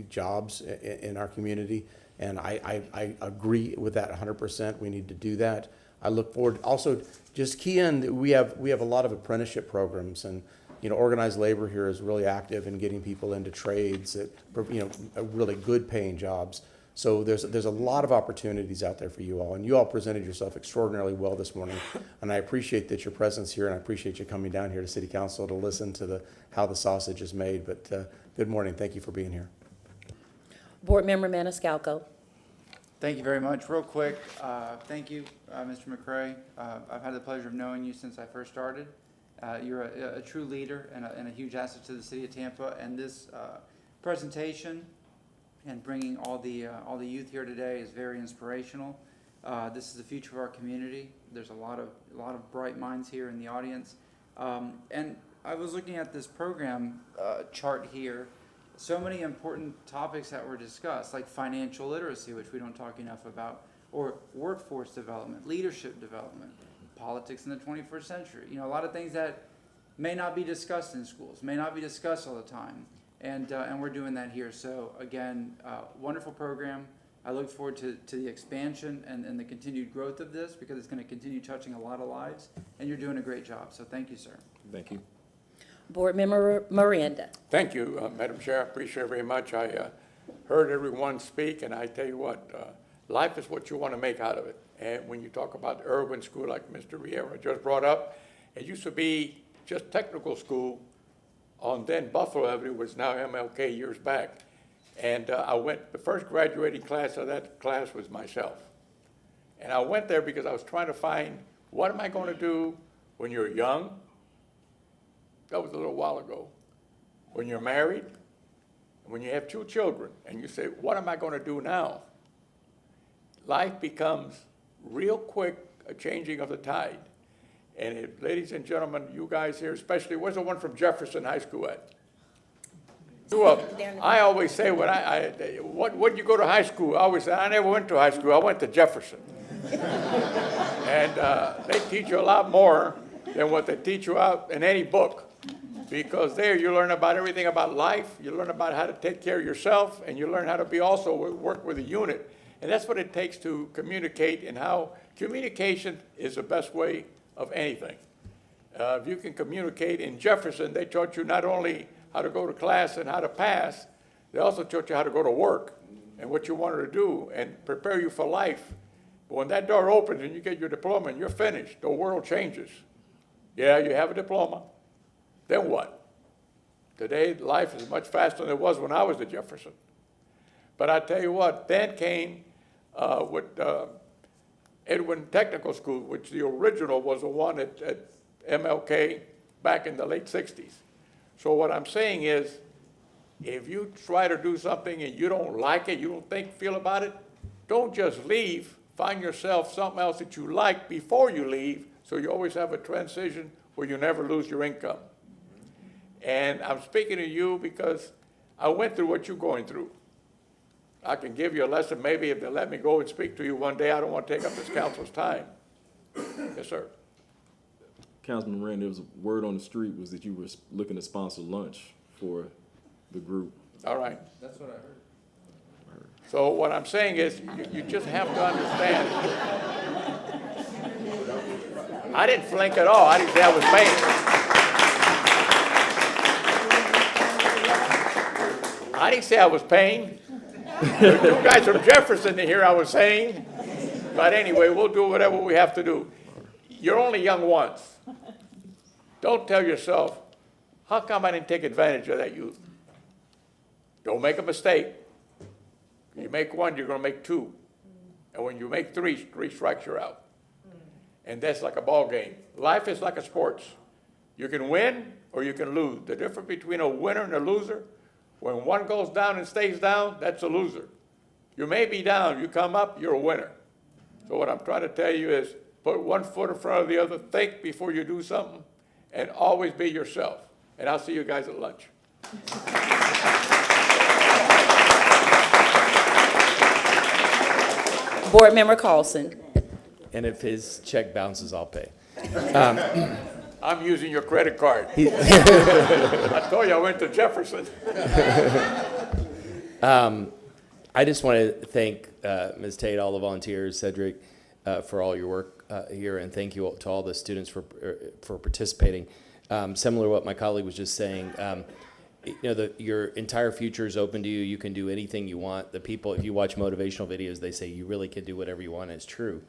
jobs in our community. And I agree with that 100%. We need to do that. I look forward, also, just key in, we have a lot of apprenticeship programs, and, you know, organized labor here is really active in getting people into trades that, you know, really good paying jobs. So there's a lot of opportunities out there for you all, and you all presented yourself extraordinarily well this morning, and I appreciate that your presence here, and I appreciate you coming down here to City Council to listen to how the sausage is made. But good morning, thank you for being here. Board Member Maniscalco. Thank you very much. Real quick, thank you, Mr. McCray. I've had the pleasure of knowing you since I first started. You're a true leader and a huge asset to the city of Tampa. And this presentation and bringing all the youth here today is very inspirational. This is the future of our community. There's a lot of bright minds here in the audience. And I was looking at this program chart here. So many important topics that were discussed, like financial literacy, which we don't talk enough about, or workforce development, leadership development, politics in the 21st century. You know, a lot of things that may not be discussed in schools, may not be discussed all the time, and we're doing that here. So again, wonderful program. I look forward to the expansion and the continued growth of this, because it's going to continue touching a lot of lives, and you're doing a great job. So thank you, sir. Thank you. Board Member Miranda. Thank you, Madam Chair. I appreciate it very much. I heard everyone speak, and I tell you what, life is what you want to make out of it. And when you talk about the Irwin School, like Mr. Riera just brought up, it used to be just technical school on then Buffalo Avenue, which is now MLK, years back. And the first graduating class of that class was myself. And I went there because I was trying to find, what am I going to do when you're young? That was a little while ago. When you're married, when you have 2 children, and you say, what am I going to do now? Life becomes real quick a changing of the tide. And if, ladies and gentlemen, you guys here, especially, where's the one from Jefferson High School at? I always say, what you go to high school? I always say, I never went to high school. I went to Jefferson. And they teach you a lot more than what they teach you out in any book. Because there you learn about everything about life, you learn about how to take care of yourself, and you learn how to be also work with a unit. And that's what it takes to communicate, and how communication is the best way of anything. If you can communicate, in Jefferson, they taught you not only how to go to class and how to pass, they also taught you how to go to work and what you wanted to do and prepare you for life. But when that door opens and you get your diploma and you're finished, the world changes. Yeah, you have a diploma. Then what? Today, life is much faster than it was when I was at Jefferson. But I tell you what, then came with Edwin Technical School, which the original was the one at MLK back in the late 60s. So what I'm saying is, if you try to do something and you don't like it, you don't feel about it, don't just leave. Find yourself something else that you like before you leave, so you always have a transition where you never lose your income. And I'm speaking to you because I went through what you're going through. I can give you a lesson, maybe if they let me go and speak to you one day. I don't want to take up this council's time. Yes, sir. Councilman Rand, there was a word on the street was that you were looking to sponsor lunch for the group. All right. That's what I heard. So what I'm saying is, you just have to understand. I didn't flink at all. I didn't say I was paying. I didn't say I was paying. There's 2 guys from Jefferson to hear I was saying. But anyway, we'll do whatever we have to do. You're only young once. Don't tell yourself, how come I didn't take advantage of that youth? Don't make a mistake. You make 1, you're going to make 2. And when you make 3 strikes, you're out. And that's like a ball game. Life is like a sports. You can win or you can lose. The difference between a winner and a loser, when one goes down and stays down, that's a loser. You may be down, you come up, you're a winner. So what I'm trying to tell you is, put one foot in front of the other, think before you do something, and always be yourself. And I'll see you guys at lunch. Board Member Carlson. And if his check bounces, I'll pay. I'm using your credit card. I told you I went to Jefferson. I just want to thank Ms. Tate, all the volunteers, Cedric, for all your work here, and thank you to all the students for participating. Similar to what my colleague was just saying, your entire future is open to you. You can do anything you want. The people, if you watch motivational videos, they say you really can do whatever you want. And it's true.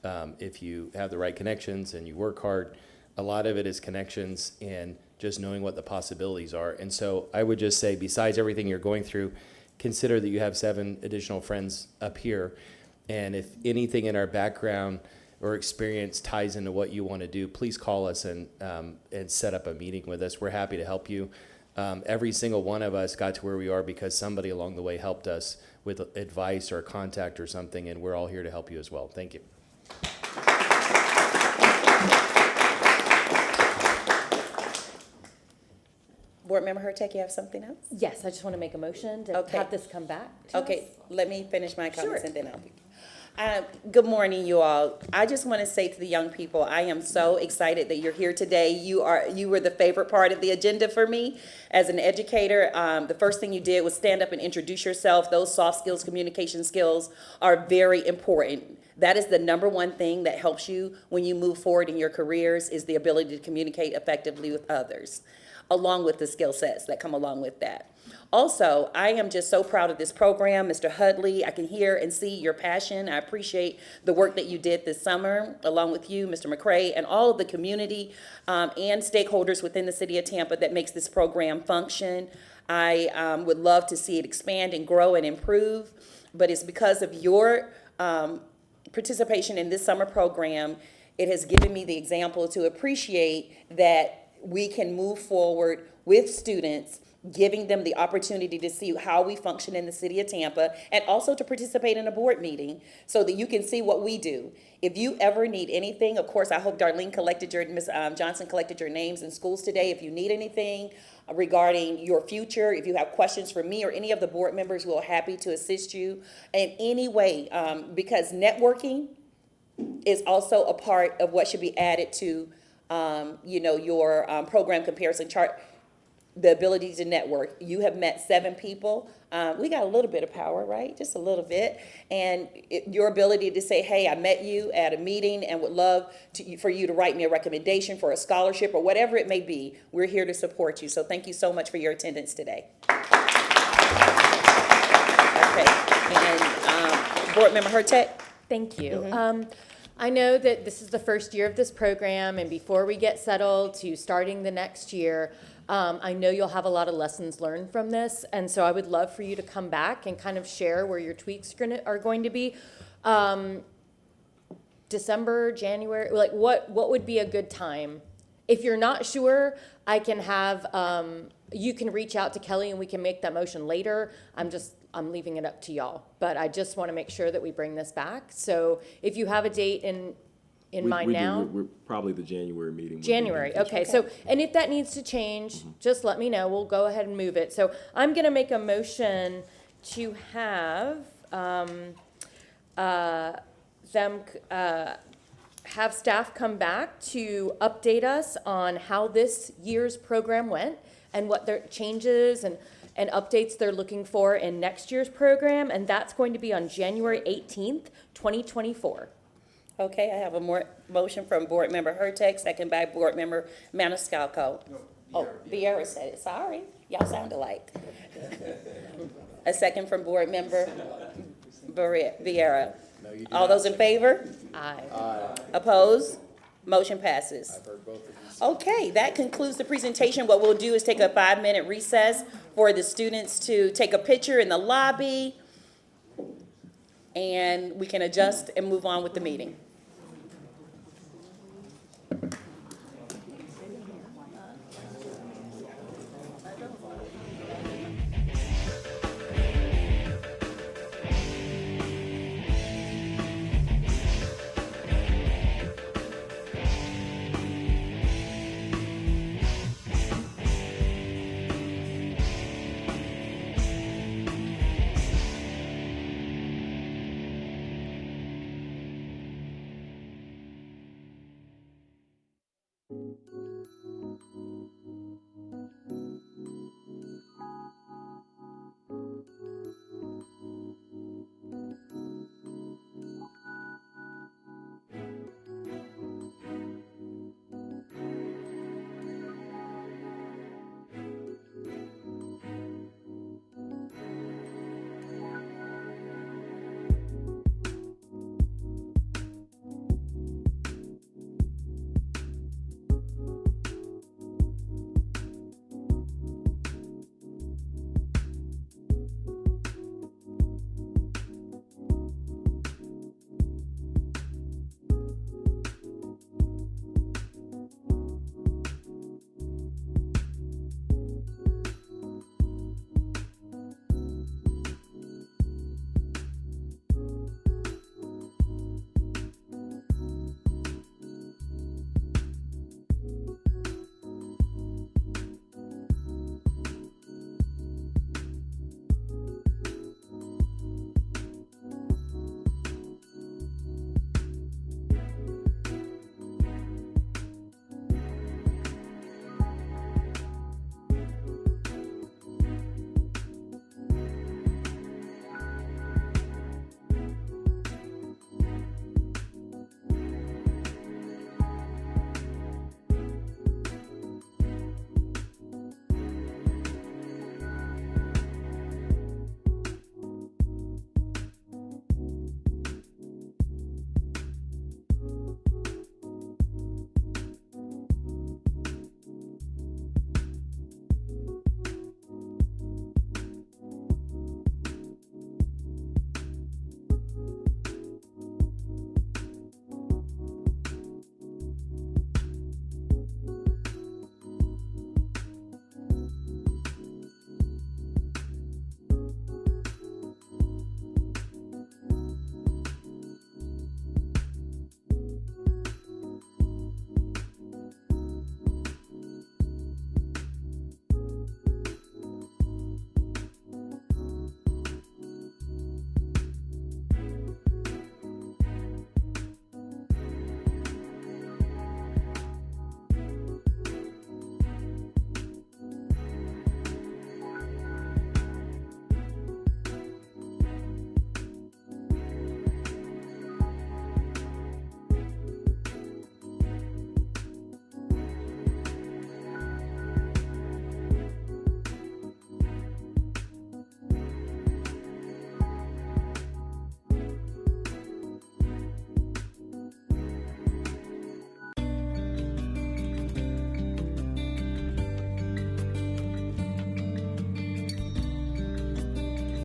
If you have the right connections and you work hard, a lot of it is connections and just knowing what the possibilities are. And so I would just say, besides everything you're going through, consider that you have 7 additional friends up here. And if anything in our background or experience ties into what you want to do, please call us and set up a meeting with us. We're happy to help you. Every single one of us got to where we are because somebody along the way helped us with advice or contact or something, and we're all here to help you as well. Thank you. Board Member Hurtak, you have something else? Yes, I just want to make a motion to have this come back to Okay, us. let me finish my comments Sure. and then I'll be. Good morning, you all. I just want to say to the young people, I am so excited that you're here today. You were the favorite part of the agenda for me as an educator. The first thing you did was stand up and introduce yourself. Those soft skills, communication skills are very important. That is the number one thing that helps you when you move forward in your careers, is the ability to communicate effectively with others, along with the skill sets that come along with that. Also, I am just so proud of this program. Mr. Hudley, I can hear and see your passion. I appreciate the work that you did this summer, along with you, Mr. McCray, and all of the community and stakeholders within the city of Tampa that makes this program function. I would love to see it expand and grow and improve, but it's because of your participation in this summer program, it has given me the example to appreciate that we can move forward with students, giving them the opportunity to see how we function in the city of Tampa, and also to participate in a board meeting so that you can see what we do. If you ever need anything, of course, I hope Darlene Ms. Johnson collected your names in schools today. If you need anything regarding your future, if you have questions for me or any of the board members, we're happy to assist you in any way, because networking is also a part of what should be added to your program comparison chart. The ability to network. You have met 7 people. We got a little bit of power, right? Just a little bit. And your ability to say, hey, I met you at a meeting and would love for you to write me a recommendation for a scholarship or whatever it may be. We're here to support you. So thank you so much for your attendance today. Okay. And Board Member Hurtak? Thank you. I know that this is the first year of this program, and before we get settled to starting the next year, I know you'll have a lot of lessons learned from this, and so I would love for you to come back and kind of share where your tweaks are going to be. December, January, like what would be a good time? If you're not sure, I can have, you can reach out to Kelly and we can make that motion later. I'm leaving it up to y'all, but I just want to make sure that we bring this back. So if you have a date in mind now. We're probably the January meeting. would be January, beneficial. okay. So, and if that needs to change, just let me know. We'll go ahead and move it. So I'm going to make a motion to have have staff come back to update us on how this year's program went and what their changes and updates they're looking for in next year's program. And that's going to be on January 18th, 2024. Okay, I have a motion from Board Member Hurtak, second by Board Member Maniscalco. Vieira said it. Sorry, y'all sound alike. A second from Board Member Vieira. All those in favor? Aye. Opposed? Motion passes. Okay, that concludes the presentation. What we'll do is take a 5-minute recess for the students to take a picture in the lobby, and we can adjust and move on with the meeting.